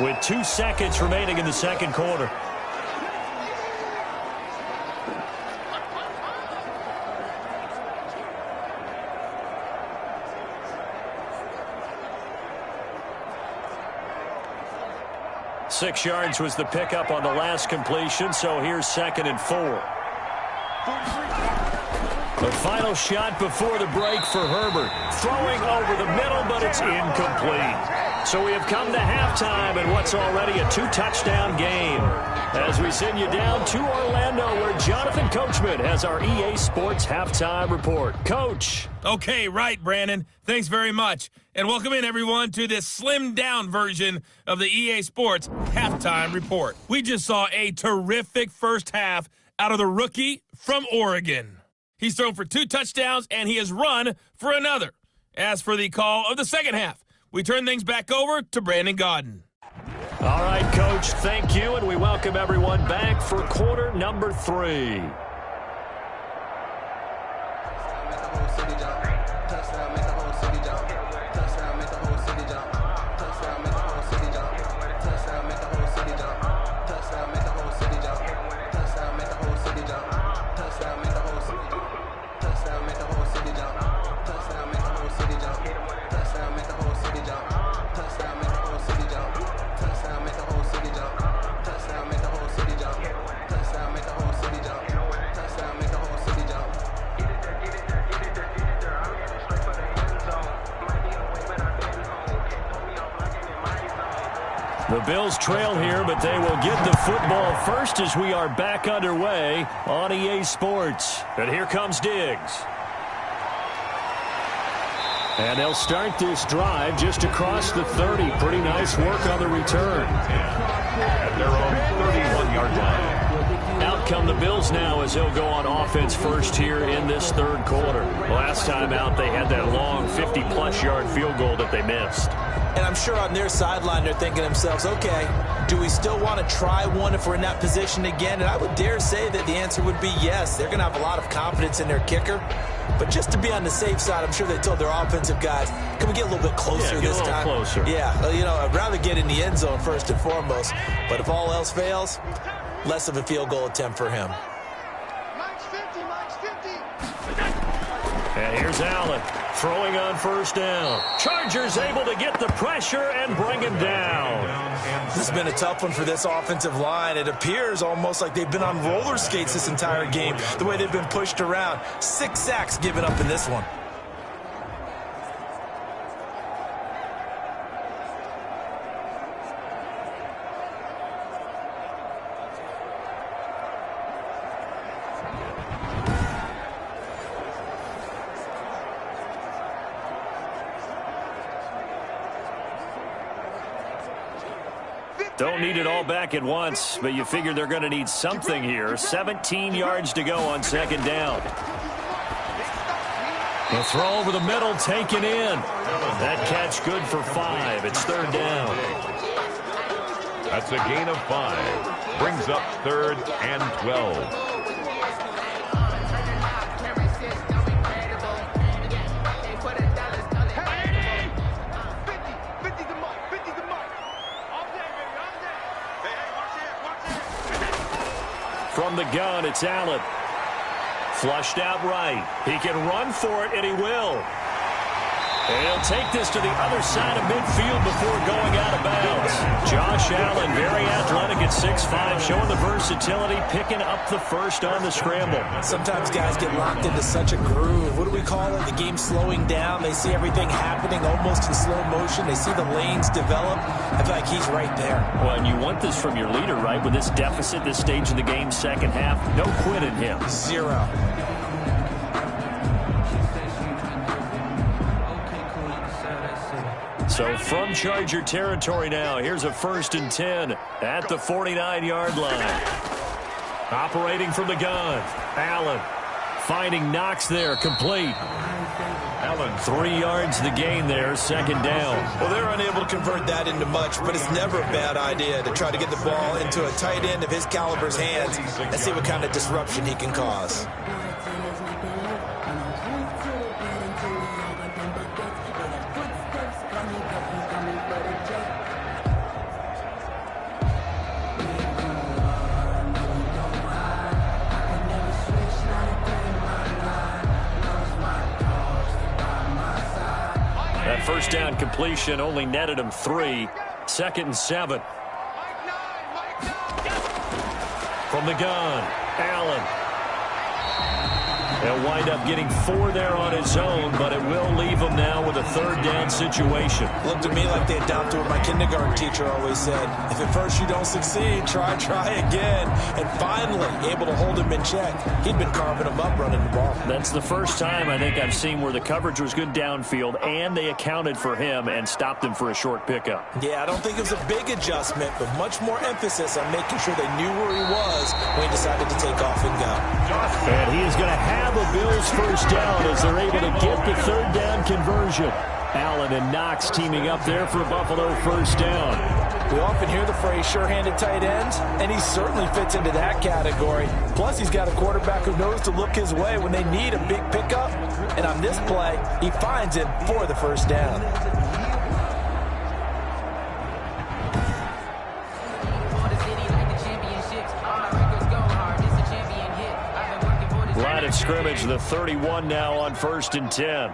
with 2 seconds remaining in the second quarter. Six yards was the pickup on the last completion, so here's 2nd and 4. The final shot before the break for Herbert. Throwing over the middle, but it's incomplete. So we have come to halftime in what's already a 2-touchdown game. As we send you down to Orlando, where Jonathan Coachman has our EA Sports Halftime Report. Coach. Okay, right, Brandon. Thanks very much. And welcome in, everyone, to this slimmed-down version of the EA Sports Halftime Report. We just saw a terrific first half out of the rookie from Oregon. He's thrown for 2 touchdowns, and he has run for another. As for the call of the second half, we turn things back over to Brandon Gaudin. All right, Coach, thank you, and we welcome everyone back for quarter number 3. The Bills trail here, but they will get the football first as we are back underway on EA Sports. And here comes Diggs. And they'll start this drive just across the 30. Pretty nice work on the return. At their own 31-yard line. Out come the Bills now as they'll go on offense first here in this third quarter. Last time out, they had that long 50-plus yard field goal that they missed. And I'm sure on their sideline they're thinking to themselves, okay, do we still want to try one if we're in that position again? And I would dare say that the answer would be yes. They're going to have a lot of confidence in their kicker. But just to be on the safe side, I'm sure they told their offensive guys, can we get a little bit closer this time? Closer. Yeah, you know, I'd rather get in the end zone first and foremost. But if all else fails, less of a field goal attempt for him. And here's Allen throwing on first down. Chargers able to get the pressure and bring him down. This has been a tough one for this offensive line. It appears almost like they've been on roller skates this entire game, the way they've been pushed around. 6 sacks given up in this one. Don't need it all back at once, but you figure they're going to need something here. 17 yards to go on second down. The throw over the middle, taken in. That catch good for 5. It's third down. That's a gain of 5. Brings up 3rd and 12. From the gun, it's Allen. Flushed out right. He can run for it, and he will. And he'll take this to the other side of midfield before going out of bounds. Josh Allen, very athletic at 6'5", showing the versatility, picking up the first on the scramble. Sometimes guys get locked into such a groove. What do we call it? The game slowing down. They see everything happening almost in slow motion. They see the lanes develop. I feel like he's right there. Well, and you want this from your leader, right? With this deficit, this stage of the game, second half, no quit in him. Zero. So from Charger territory now, here's a 1st and 10 at the 49-yard line. Operating from the gun, Allen finding Knox there, complete. Allen, 3 yards the gain there, 2nd down. Well, they're unable to convert that into much, but it's never a bad idea to try to get the ball into a tight end of his caliber's hands and see what kind of disruption he can cause. That first down completion only netted him 3. 2nd and 7. From the gun, Allen. He'll wind up getting 4 there on his own, but it will leave him now with a 3rd down situation. Looked to me like they adopted what my kindergarten teacher always said. If at first you don't succeed, try again. And finally, able to hold him in check. He'd been carving him up running the ball. That's the first time I think I've seen where the coverage was good downfield, and they accounted for him and stopped him for a short pickup. Yeah, I don't think it was a big adjustment, but much more emphasis on making sure they knew where he was when he decided to take off and go. And he is going to have a Bills first down as they're able to get the 3rd down conversion. Allen and Knox teaming up there for Buffalo first down. We often hear the phrase sure-handed tight ends, and he certainly fits into that category. Plus, he's got a quarterback who knows to look his way when they need a big pickup. And on this play, he finds him for the first down. Line of scrimmage, the 31 now on 1st and 10.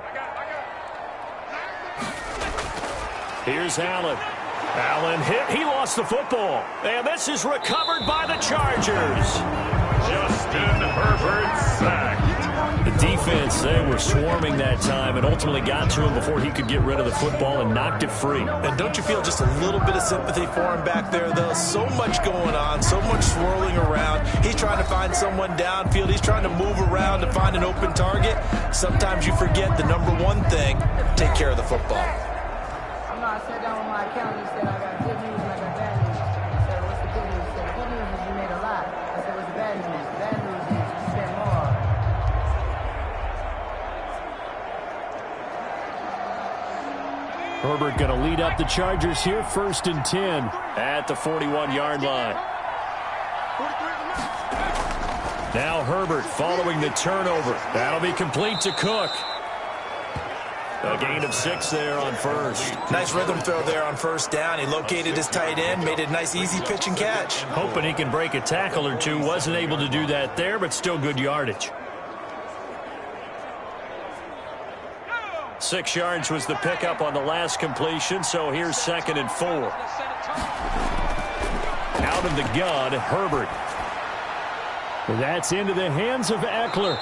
Here's Allen. Allen hit. He lost the football. And this is recovered by the Chargers. Justin Herbert sacked. The defense, they were swarming that time and ultimately got to him before he could get rid of the football and knocked it free. And don't you feel just a little bit of sympathy for him back there, though? So much going on, so much swirling around. He's trying to find someone downfield. He's trying to move around to find an open target. Sometimes you forget the number one thing, take care of the football. I sat down with my accountant. He said, I got good news and I got bad news. I said, what's the good news? He said, the good news is you made a lot. I said, what's the bad news? The bad news is you spent more. Herbert going to lead up the Chargers here, 1st and 10. At the 41-yard line. Now Herbert following the turnover. That'll be complete to Cook. A gain of 6 there on 1st. Nice rhythm throw there on 1st down. He located his tight end, made it a nice, easy pitch and catch. Hoping he can break a tackle or two. Wasn't able to do that there, but still good yardage. 6 yards was the pickup on the last completion, so here's 2nd and 4. Out of the gun, Herbert. That's into the hands of Eckler.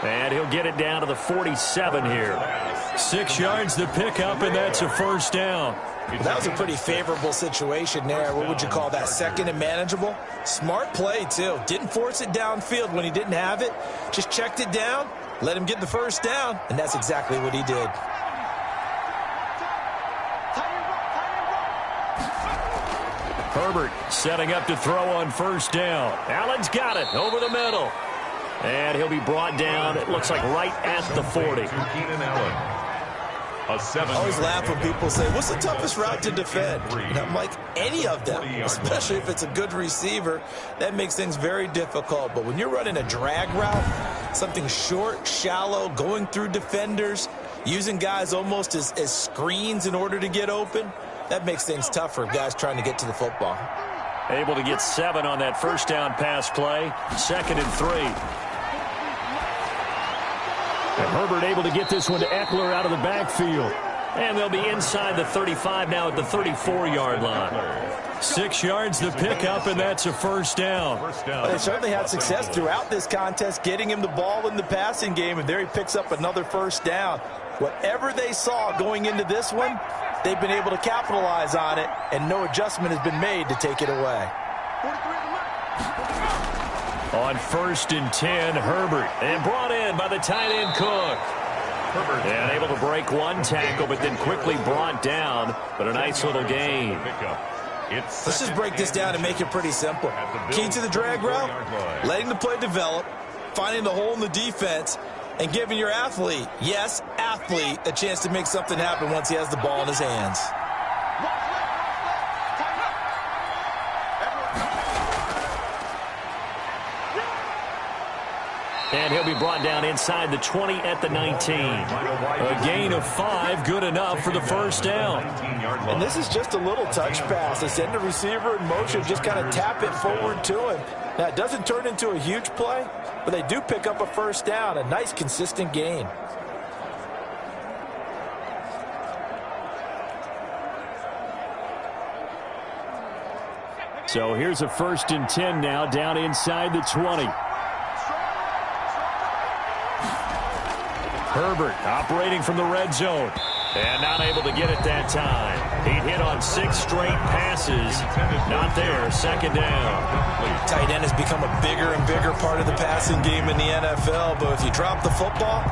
And he'll get it down to the 47 here. 6 yards the pickup, and that's a 1st down. That was a pretty favorable situation there. What would you call that? 2nd and manageable? Smart play, too. Didn't force it downfield when he didn't have it. Just checked it down, let him get the 1st down, and that's exactly what he did. Herbert setting up to throw on 1st down. Allen's got it over the middle. And he'll be brought down, it looks like right at the 40. Keenan Allen. A 7. I always laugh when people say, what's the toughest route to defend? And I'm like, any of them, especially if it's a good receiver. That makes things very difficult. But when you're running a drag route, something short, shallow, going through defenders, using guys almost as screens in order to get open, that makes things tough for guys trying to get to the football. Able to get 7 on that 1st down pass play. 2nd and 3. And Herbert able to get this one to Eckler out of the backfield. And they'll be inside the 35 now at the 34-yard line. 6 yards the pickup, and that's a first down. They certainly had success throughout this contest, getting him the ball in the passing game, and there he picks up another first down. Whatever they saw going into this one, they've been able to capitalize on it, and no adjustment has been made to take it away. On 1st and 10, Herbert, and brought in by the tight end Cook. Herbert, and able to break one tackle, but then quickly brought down, but a nice little gain. Let's just break this down and make it pretty simple. Key to the drag route, letting the play develop, finding the hole in the defense, and giving your athlete, yes, athlete, a chance to make something happen once he has the ball in his hands. And he'll be brought down inside the 20 at the 19. A gain of 5, good enough for the first down. And this is just a little touch pass. They send the receiver in motion, just kind of tap it forward to him. Now, it doesn't turn into a huge play, but they do pick up a first down, a nice, consistent gain. So here's a 1st and 10 now, down inside the 20. Herbert operating from the red zone. And not able to get it that time. He hit on 6 straight passes. Not there. Second down. Tight end has become a bigger and bigger part of the passing game in the NFL. But if you drop the football,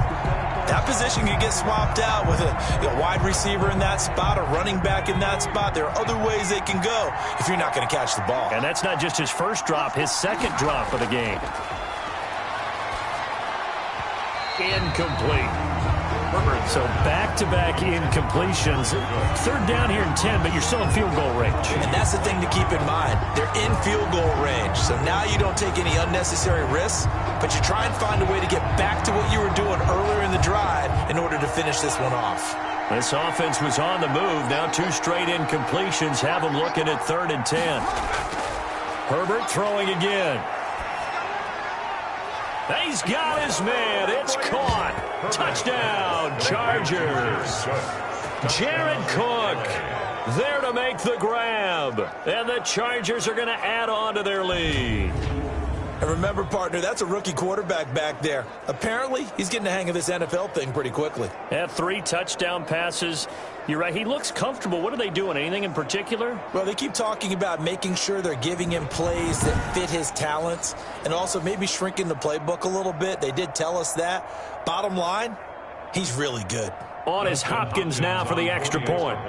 that position can get swapped out with a wide receiver in that spot, a running back in that spot. There are other ways they can go if you're not going to catch the ball. And that's not just his first drop, his second drop of the game. Incomplete. So back-to-back incompletions. 3rd down here and 10, but you're still in field goal range. And that's the thing to keep in mind. They're in field goal range. So now you don't take any unnecessary risks, but you try and find a way to get back to what you were doing earlier in the drive in order to finish this one off. This offense was on the move. Now 2 straight incompletions have them looking at 3rd and 10. Herbert throwing again. He's got his man. It's caught. Touchdown, Chargers. Jared Cook there to make the grab. And the Chargers are going to add on to their lead. And remember, partner, that's a rookie quarterback back there. Apparently, he's getting the hang of this NFL thing pretty quickly. Yeah, 3 touchdown passes. You're right. He looks comfortable. What are they doing? Anything in particular? Well, they keep talking about making sure they're giving him plays that fit his talents and also maybe shrinking the playbook a little bit. They did tell us that. Bottom line, he's really good. On is Hopkins now for the extra point.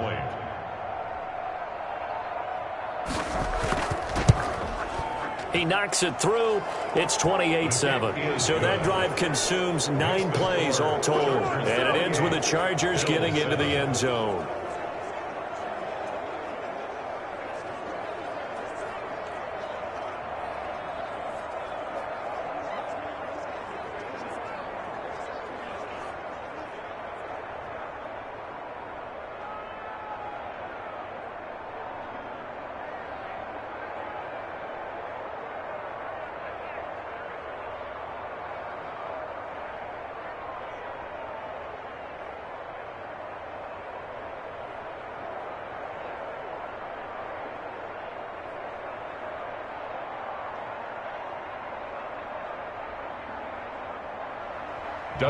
He knocks it through. It's 28-7. So that drive consumes 9 plays all told. And it ends with the Chargers getting into the end zone.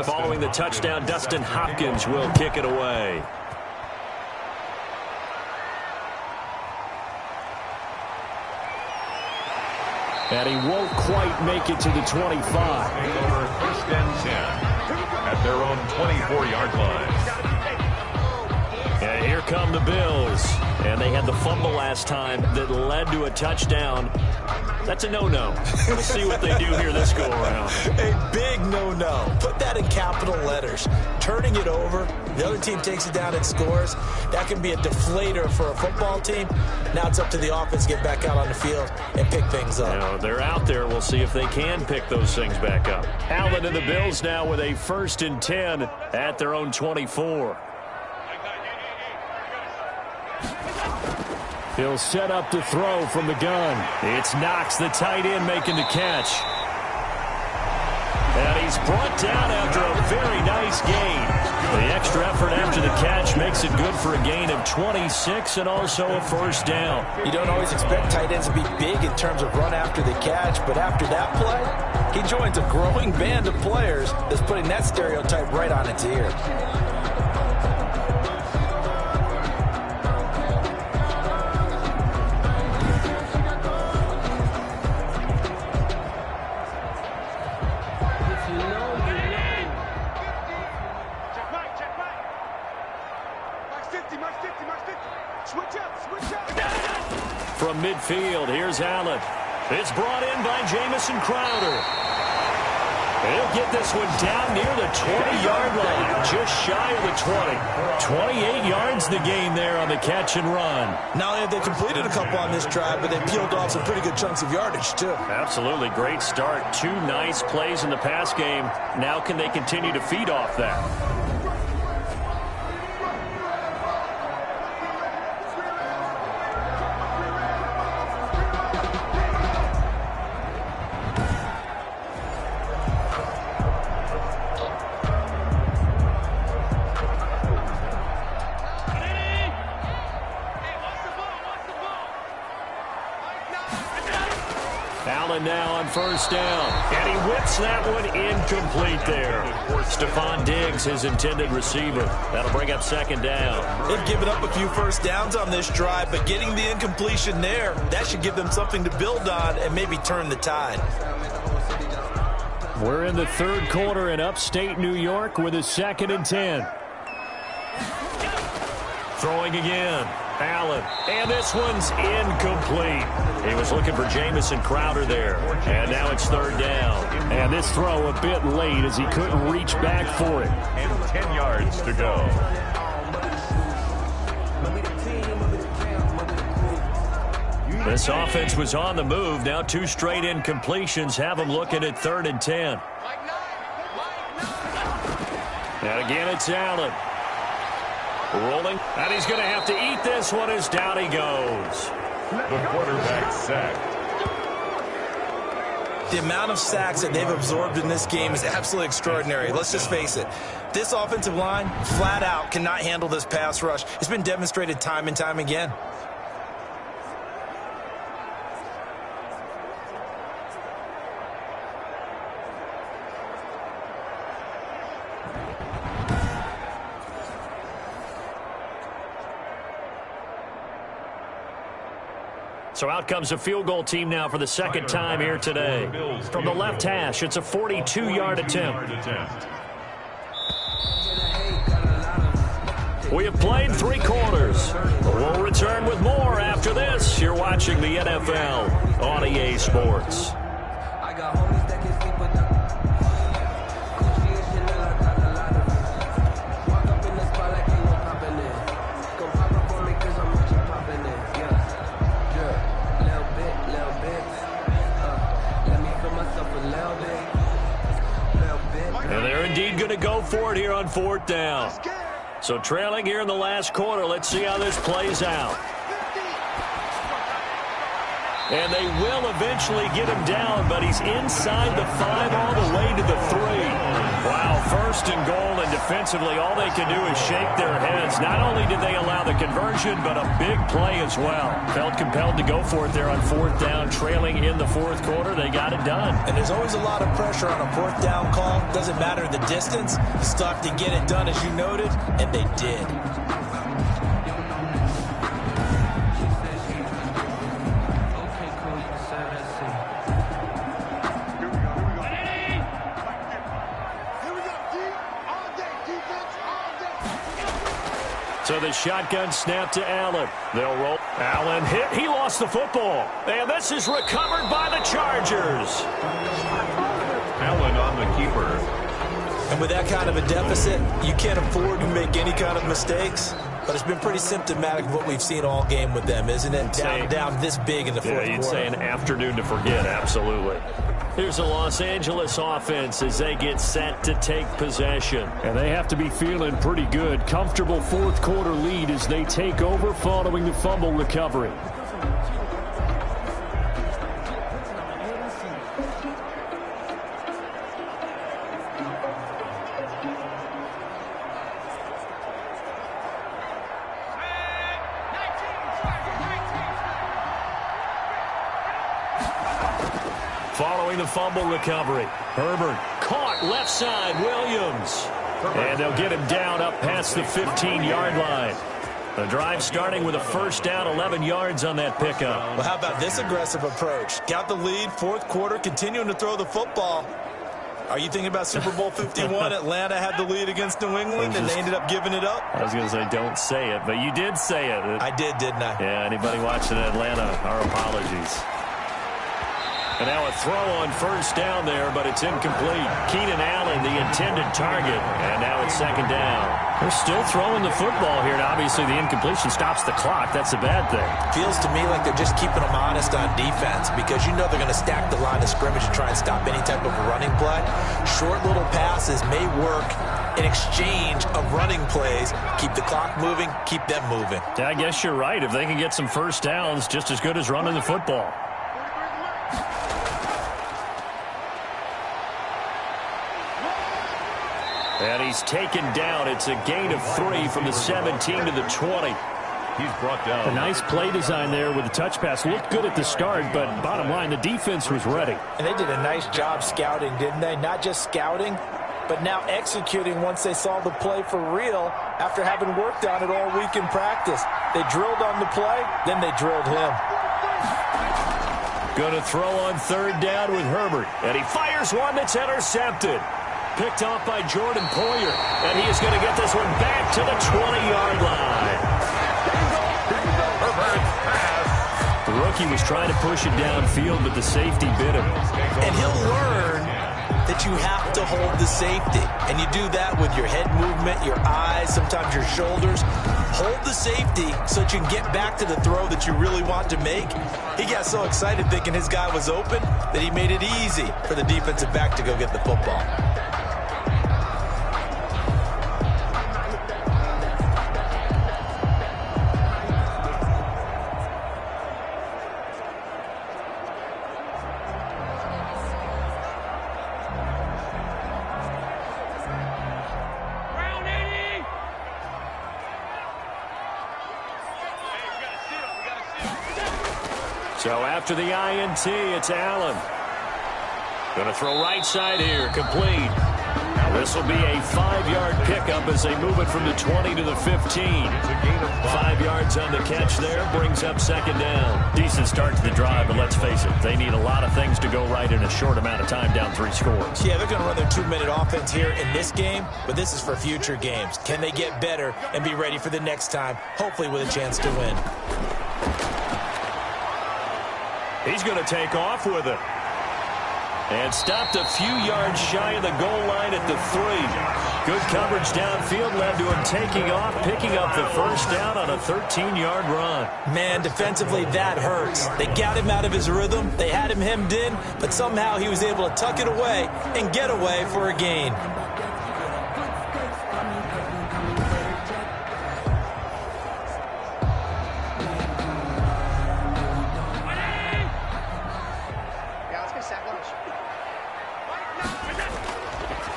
Following the touchdown, Dustin Hopkins will kick it away. And he won't quite make it to the 25. Over 1st and 10 at their own 24-yard line. And here come the Bills. And they had the fumble last time that led to a touchdown. That's a no-no. We'll see what they do here this go-around. A big no-no. Put that in capital letters. Turning it over, the other team takes it down and scores. That can be a deflator for a football team. Now it's up to the offense to get back out on the field and pick things up. Now, they're out there. We'll see if they can pick those things back up. Allen and the Bills now with a 1st and 10 at their own 24. He'll set up to throw from the gun. It's Knox, the tight end, making the catch. And he's He's brought down after a very nice gain. The extra effort after the catch makes it good for a gain of 26 and also a first down. You don't always expect tight ends to be big in terms of run after the catch, but after that play, he joins a growing band of players that's putting that stereotype right on its ear. From midfield, here's Allen. It's brought in by Jamison Crowder. He'll get this one down near the 20-yard line, just shy of the 20. 28 yards the gain there on the catch and run. Not only have they completed a couple on this drive, but they peeled off some pretty good chunks of yardage, too. Absolutely great start. 2 nice plays in the pass game. Now can they continue to feed off that? Allen now on first down. And he whips that one incomplete there. Stephon Diggs, his intended receiver. That'll bring up second down. They've given up a few first downs on this drive, but getting the incompletion there, that should give them something to build on and maybe turn the tide. We're in the third quarter in upstate New York with a 2nd and 10. Throwing again. Allen. And this one's incomplete. He was looking for Jamison Crowder there. And now it's third down. And this throw a bit late as he couldn't reach back for it. And 10 yards to go. This offense was on the move. Now 2 straight incompletions have them looking at 3rd and 10. And again, it's Allen. Rolling, and he's going to have to eat this one as down he goes. The quarterback sacked. The amount of sacks that they've absorbed in this game is absolutely extraordinary. Let's just face it. This offensive line, flat out, cannot handle this pass rush. It's been demonstrated time and time again. So out comes a field goal team now for the second time here today. From the left hash, it's a 42-yard attempt. We have played 3 quarters. We'll return with more after this. You're watching the NFL on EA Sports. To go for it here on 4th down. So trailing here in the last quarter. Let's see how this plays out. And they will eventually get him down, but he's inside the 5 all the way to the 3. Wow, 1st and goal, and defensively all they can do is shake their heads. Not only did they allow the conversion, but a big play as well. Felt compelled to go for it there on 4th down, trailing in the 4th quarter. They got it done. And there's always a lot of pressure on a 4th down call. Doesn't matter the distance. You still have to get it done, as you noted, and they did. So the shotgun snap to Allen. They'll roll. Allen hit. He lost the football. And this is recovered by the Chargers. Allen on the keeper. And with that kind of a deficit, you can't afford to make any kind of mistakes. But it's been pretty symptomatic of what we've seen all game with them, isn't it? Down this big in the 4th quarter. Yeah, you'd say an afternoon to forget. Absolutely. Here's the Los Angeles offense as they get set to take possession. And they have to be feeling pretty good. Comfortable 4th quarter lead as they take over following the fumble recovery. during the fumble recovery. Herbert caught left side. Williams. And they'll get him down up past the 15-yard line. The drive starting with a first down, 11 yards on that pickup. Well, how about this aggressive approach? Got the lead, fourth quarter, continuing to throw the football. Are you thinking about Super Bowl 51? Atlanta had the lead against New England, and they ended up giving it up? I was going to say, don't say it, but you did say it. I did, didn't I? Yeah, anybody watching Atlanta, our apologies. And now a throw on first down there, but it's incomplete. Keenan Allen, the intended target, and now it's second down. They're still throwing the football here, and obviously the incompletion stops the clock. That's a bad thing. Feels to me like they're just keeping them honest on defense because you know they're going to stack the line of scrimmage and try and stop any type of running play. Short little passes may work in exchange of running plays. Keep the clock moving, keep them moving. Yeah, I guess you're right. If they can get some first downs, just as good as running the football. And he's taken down. It's a gain of 3 from the 17 to the 20. He's brought down. A nice play design there with the touch pass. Looked good at the start, but bottom line, the defense was ready. And they did a nice job scouting, didn't they? Not just scouting, but now executing once they saw the play for real after having worked on it all week in practice. They drilled on the play, then they drilled him. Going to throw on third down with Herbert. And he fires one that's intercepted. Picked off by Jordan Poyer. And he is going to get this one back to the 20-yard line. The rookie was trying to push it downfield, but the safety bit him. And he'll learn that you have to hold the safety. And you do that with your head movement, your eyes, sometimes your shoulders. Hold the safety so that you can get back to the throw that you really want to make. He got so excited thinking his guy was open that he made it easy for the defensive back to go get the football. So after the INT, it's Allen. Going to throw right side here, complete. This will be a 5-yard pickup as they move it from the 20 to the 15. 5 yards on the catch there, brings up second down. Decent start to the drive, but let's face it, they need a lot of things to go right in a short amount of time, down 3 scores. Yeah, they're going to run their 2-minute offense here in this game, but this is for future games. Can they get better and be ready for the next time, hopefully with a chance to win? He's going to take off with it. And stopped a few yards shy of the goal line at the 3. Good coverage downfield led to him taking off, picking up the first down on a 13-yard run. Man, defensively, that hurts. They got him out of his rhythm. They had him hemmed in, but somehow he was able to tuck it away and get away for a gain.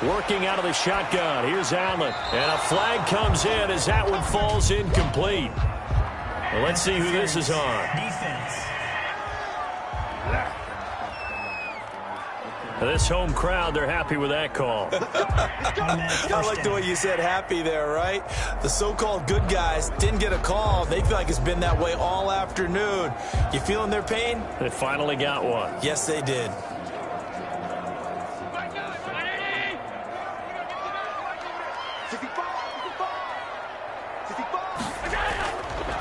Working out of the shotgun. Here's Allen. And a flag comes in as that one falls incomplete. Well, let's see who this is on. This home crowd, they're happy with that call. I like the way you said happy there, right? The so-called good guys didn't get a call. They feel like it's been that way all afternoon. You feeling their pain? They finally got one. Yes, they did.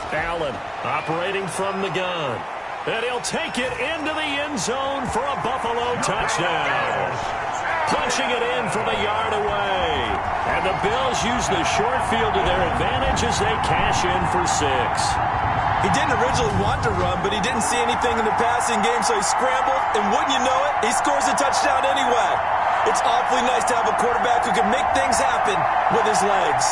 Allen operating from the gun. And he'll take it into the end zone for a Buffalo touchdown. Punching it in from a yard away. And the Bills use the short field to their advantage as they cash in for 6. He didn't originally want to run, but he didn't see anything in the passing game, so he scrambled, and wouldn't you know it, he scores a touchdown anyway. It's awfully nice to have a quarterback who can make things happen with his legs.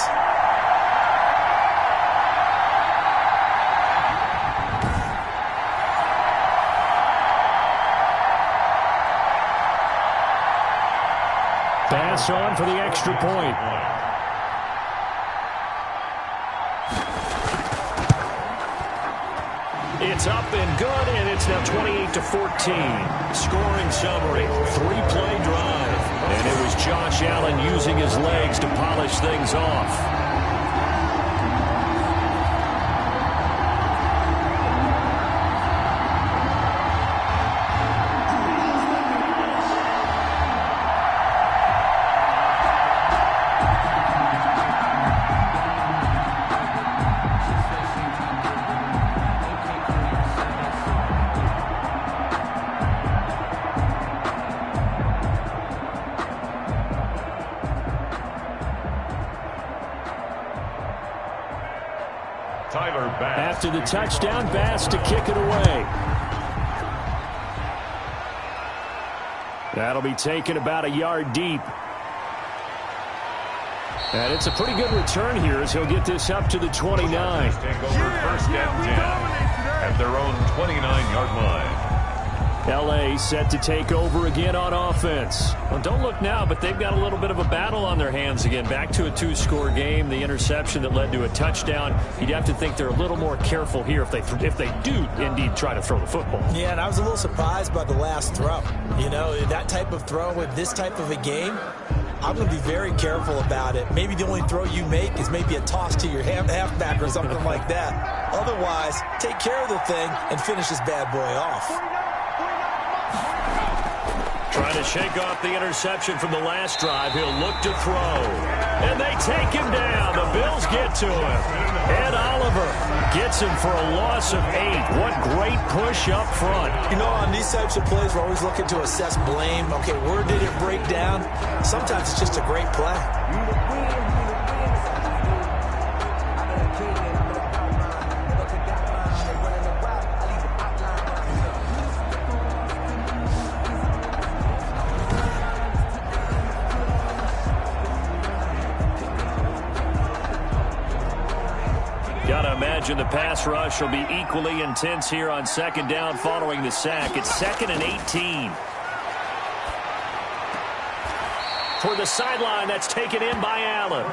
Pass on for the extra point. It's up and good, and it's now 28-14. Scoring summary, 3-play drive. And it was Josh Allen using his legs to polish things off. After the touchdown, Bass to kick it away. That'll be taken about a yard deep. And it's a pretty good return here as he'll get this up to the 29. Take over first and 10 at their own 29-yard line. L.A. set to take over again on offense. Well, don't look now, but they've got a little bit of a battle on their hands again. Back to a 2-score game. The interception that led to a touchdown. You'd have to think they're a little more careful here if they do indeed try to throw the football. Yeah, and I was a little surprised by the last throw. You know, that type of throw with this type of a game, I'm going to be very careful about it. Maybe the only throw you make is maybe a toss to your halfback or something like that. Otherwise, take care of the thing and finish this bad boy off. Trying to shake off the interception from the last drive. He'll look to throw. And they take him down. The Bills get to him. Ed Oliver gets him for a loss of 8. What great push up front. You know, on these types of plays, we're always looking to assess blame. Okay, where did it break down? Sometimes it's just a great play. The pass rush will be equally intense here on second down following the sack. It's 2nd and 18. For the sideline, that's taken in by Allen.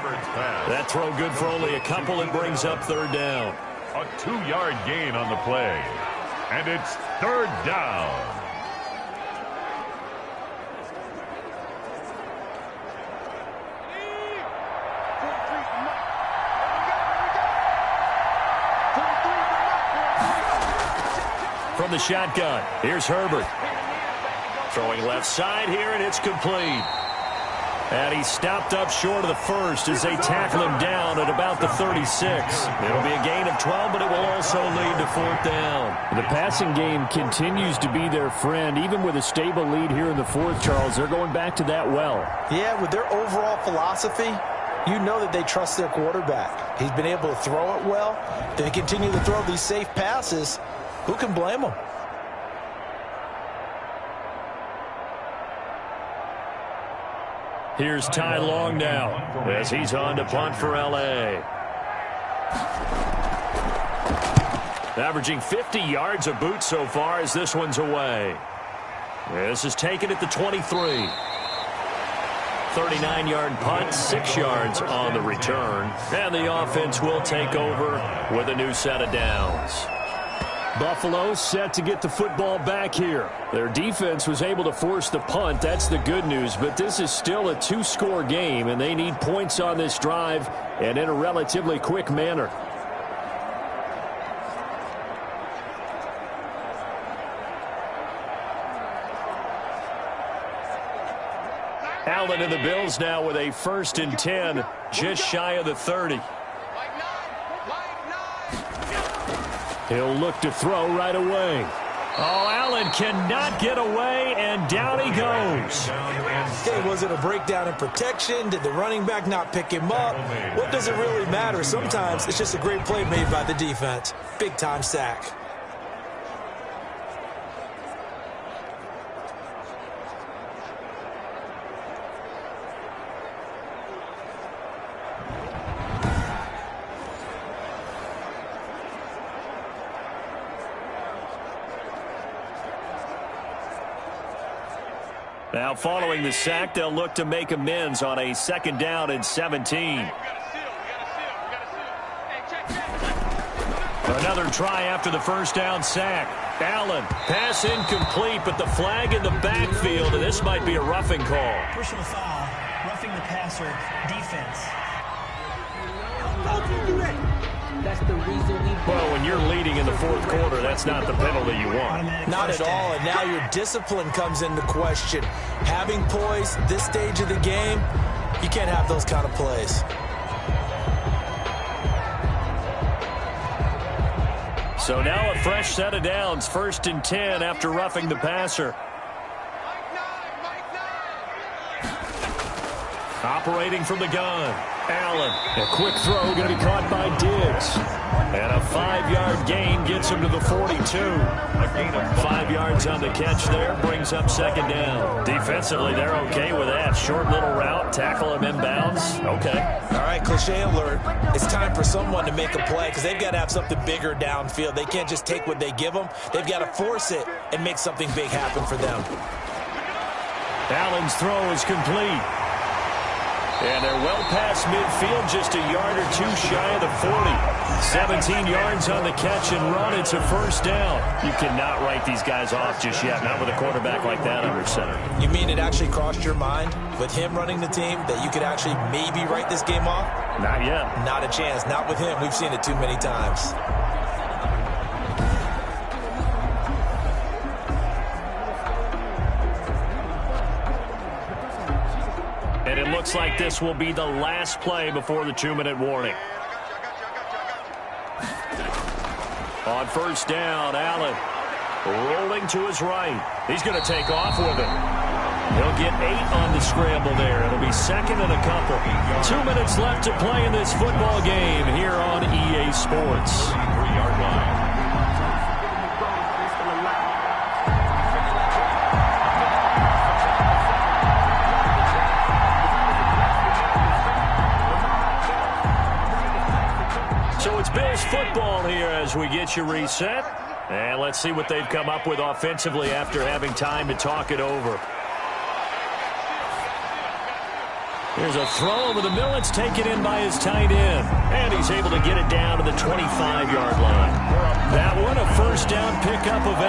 That throw good for only a couple. It brings up third down. A 2-yard gain on the play. And it's third down. From the shotgun, here's Herbert. Throwing left side here, and it's complete. And he stopped up short of the first as they tackle him down at about the 36. It'll be a gain of 12, but it will also lead to fourth down. The passing game continues to be their friend. Even with a stable lead here in the fourth, Charles, they're going back to that well. Yeah, with their overall philosophy, you know that they trust their quarterback. He's been able to throw it well. They continue to throw these safe passes. Who can blame them? Here's Ty Long now as he's on to punt for L.A. Averaging 50 yards a boot so far as this one's away. This is taken at the 23. 39-yard punt, 6 yards on the return. And the offense will take over with a new set of downs. Buffalo set to get the football back here. Their defense was able to force the punt. That's the good news. But this is still a 2-score game, and they need points on this drive and in a relatively quick manner. Allen and the Bills now with a 1st and 10, just shy of the 30. He'll look to throw right away. Oh, Allen cannot get away, and down he goes. Okay, was it a breakdown in protection? Did the running back not pick him up? What does it really matter? Sometimes it's just a great play made by the defense. Big-time sack. Now following the sack, they'll look to make amends on a 2nd down and 17. Another try after the first down sack. Allen, pass incomplete, but the flag in the backfield, and this might be a roughing call. Personal foul, roughing the passer, defense. That's the reason we... Well, when you're leading in the fourth quarter, that's not the penalty you want. Not at all, and now your discipline comes into question. Having poise this stage of the game, you can't have those kind of plays. So now a fresh set of downs, 1st and 10 after roughing the passer. Operating from the gun, Allen. A quick throw going to be caught by Diggs. And a 5-yard gain gets him to the 42. A gain of 5 yards on the catch there, brings up 2nd down. Defensively, they're okay with that. Short little route, tackle him inbounds. Okay. All right, cliche alert. It's time for someone to make a play because they've got to have something bigger downfield. They can't just take what they give them. They've got to force it and make something big happen for them. Allen's throw is complete. And they're well past midfield, just a yard or two shy of the 40. 17 yards on the catch and run. It's a 1st down. You cannot write these guys off just yet, not with a quarterback like that under center. You mean it actually crossed your mind with him running the team that you could actually maybe write this game off? Not yet. Not a chance. Not with him. We've seen it too many times. And it looks like this will be the last play before the 2-minute warning. On 1st down, Allen rolling to his right. He's going to take off with it. He'll get 8 on the scramble there. It'll be 2nd and a couple. 2 minutes left to play in this football game here on EA Sports. 3-yard line. So it's Bills football here as we get you reset. And let's see what they've come up with offensively after having time to talk it over. Here's a throw over the middle. It's taken in by his tight end. And he's able to get it down to the 25-yard line. That one, a 1st down pickup of 8.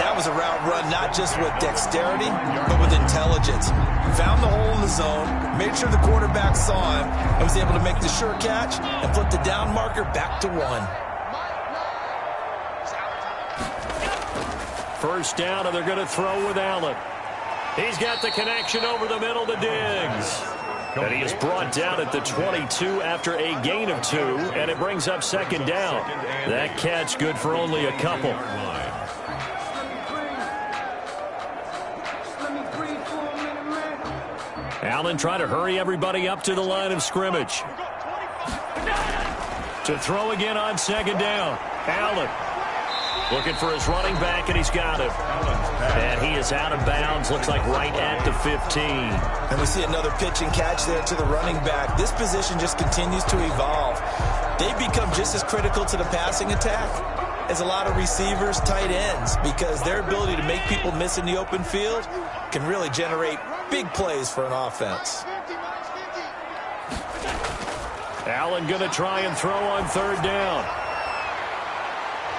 That was a route run not just with dexterity, but with intelligence. Found the hole in the zone, made sure the quarterback saw him, and was able to make the sure catch and flip the down marker back to 1. 1st down, and they're going to throw with Allen. He's got the connection over the middle to Diggs. And he is brought down at the 22 after a gain of 2, and it brings up 2nd down. That catch good for only a couple. Allen trying to hurry everybody up to the line of scrimmage. To throw again on 2nd down. Allen looking for his running back, and he's got him. And he is out of bounds, looks like right at the 15. And we see another pitch and catch there to the running back. This position just continues to evolve. They've become just as critical to the passing attack as a lot of receivers, tight ends, because their ability to make people miss in the open field can really generate big plays for an offense. Allen going to try and throw on 3rd down.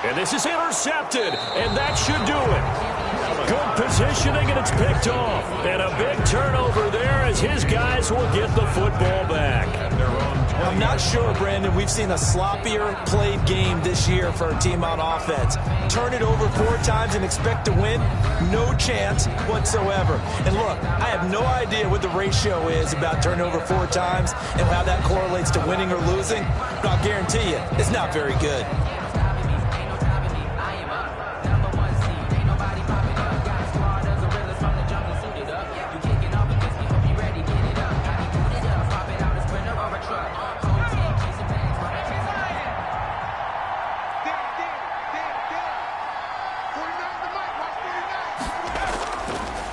And this is intercepted, and that should do it. Good positioning, and it's picked off. And a big turnover there as his guys will get the football back. I'm not sure, Brandon, we've seen a sloppier played game this year for our team on offense. Turn it over 4 times and expect to win? No chance whatsoever. And look, I have no idea what the ratio is about turning over 4 times and how that correlates to winning or losing, but I'll guarantee you, it's not very good.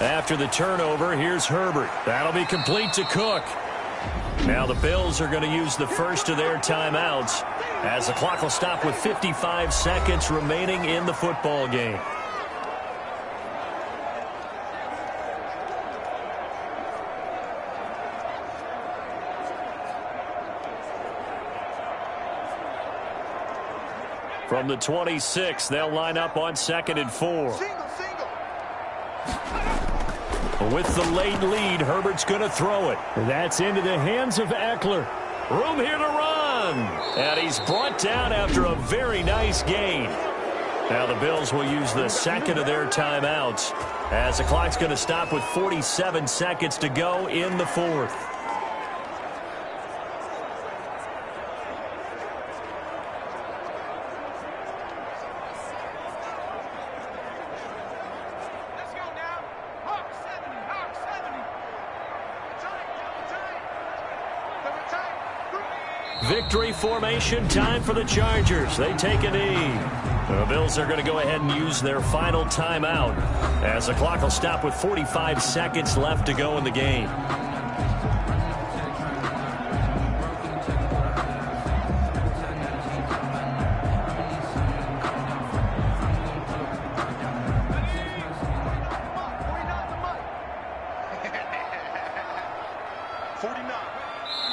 After the turnover, here's Herbert. That'll be complete to Cook. Now the Bills are going to use the first of their timeouts as the clock will stop with 55 seconds remaining in the football game. From the 26, they'll line up on 2nd and 4. With the late lead, Herbert's going to throw it. That's into the hands of Eckler. Room here to run. And he's brought down after a very nice gain. Now the Bills will use the second of their timeouts as the clock's going to stop with 47 seconds to go in the 4th. Victory formation, time for the Chargers. They take a knee. The Bills are going to go ahead and use their final timeout as the clock will stop with 45 seconds left to go in the game.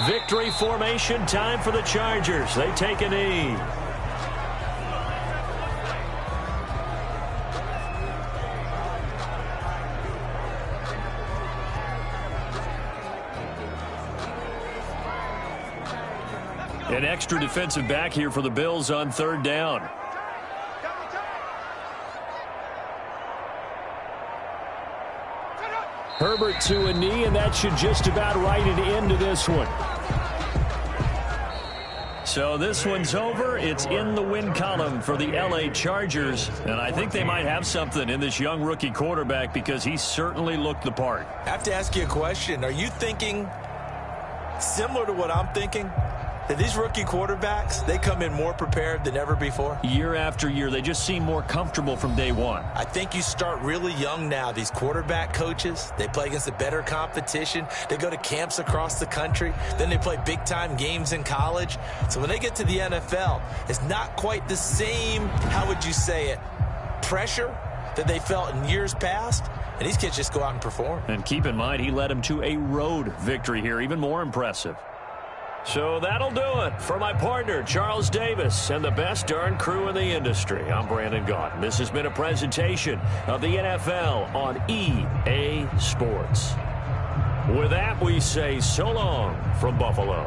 Victory formation, time for the Chargers. They take a knee. An extra defensive back here for the Bills on 3rd down. Herbert to a knee, and that should just about write it into this one. So this one's over. It's in the win column for the L.A. Chargers. And I think they might have something in this young rookie quarterback because he certainly looked the part. I have to ask you a question. Are you thinking similar to what I'm thinking? That these rookie quarterbacks, they come in more prepared than ever before? Year after year, they just seem more comfortable from day one. I think you start really young now. These quarterback coaches, they play against a better competition. They go to camps across the country. Then they play big-time games in college. So when they get to the NFL, it's not quite the same, how would you say it, pressure that they felt in years past. And these kids just go out and perform. And keep in mind, he led them to a road victory here, even more impressive. So that'll do it for my partner, Charles Davis, and the best darn crew in the industry. I'm Brandon Gaudin. This has been a presentation of the NFL on EA Sports. With that, we say so long from Buffalo.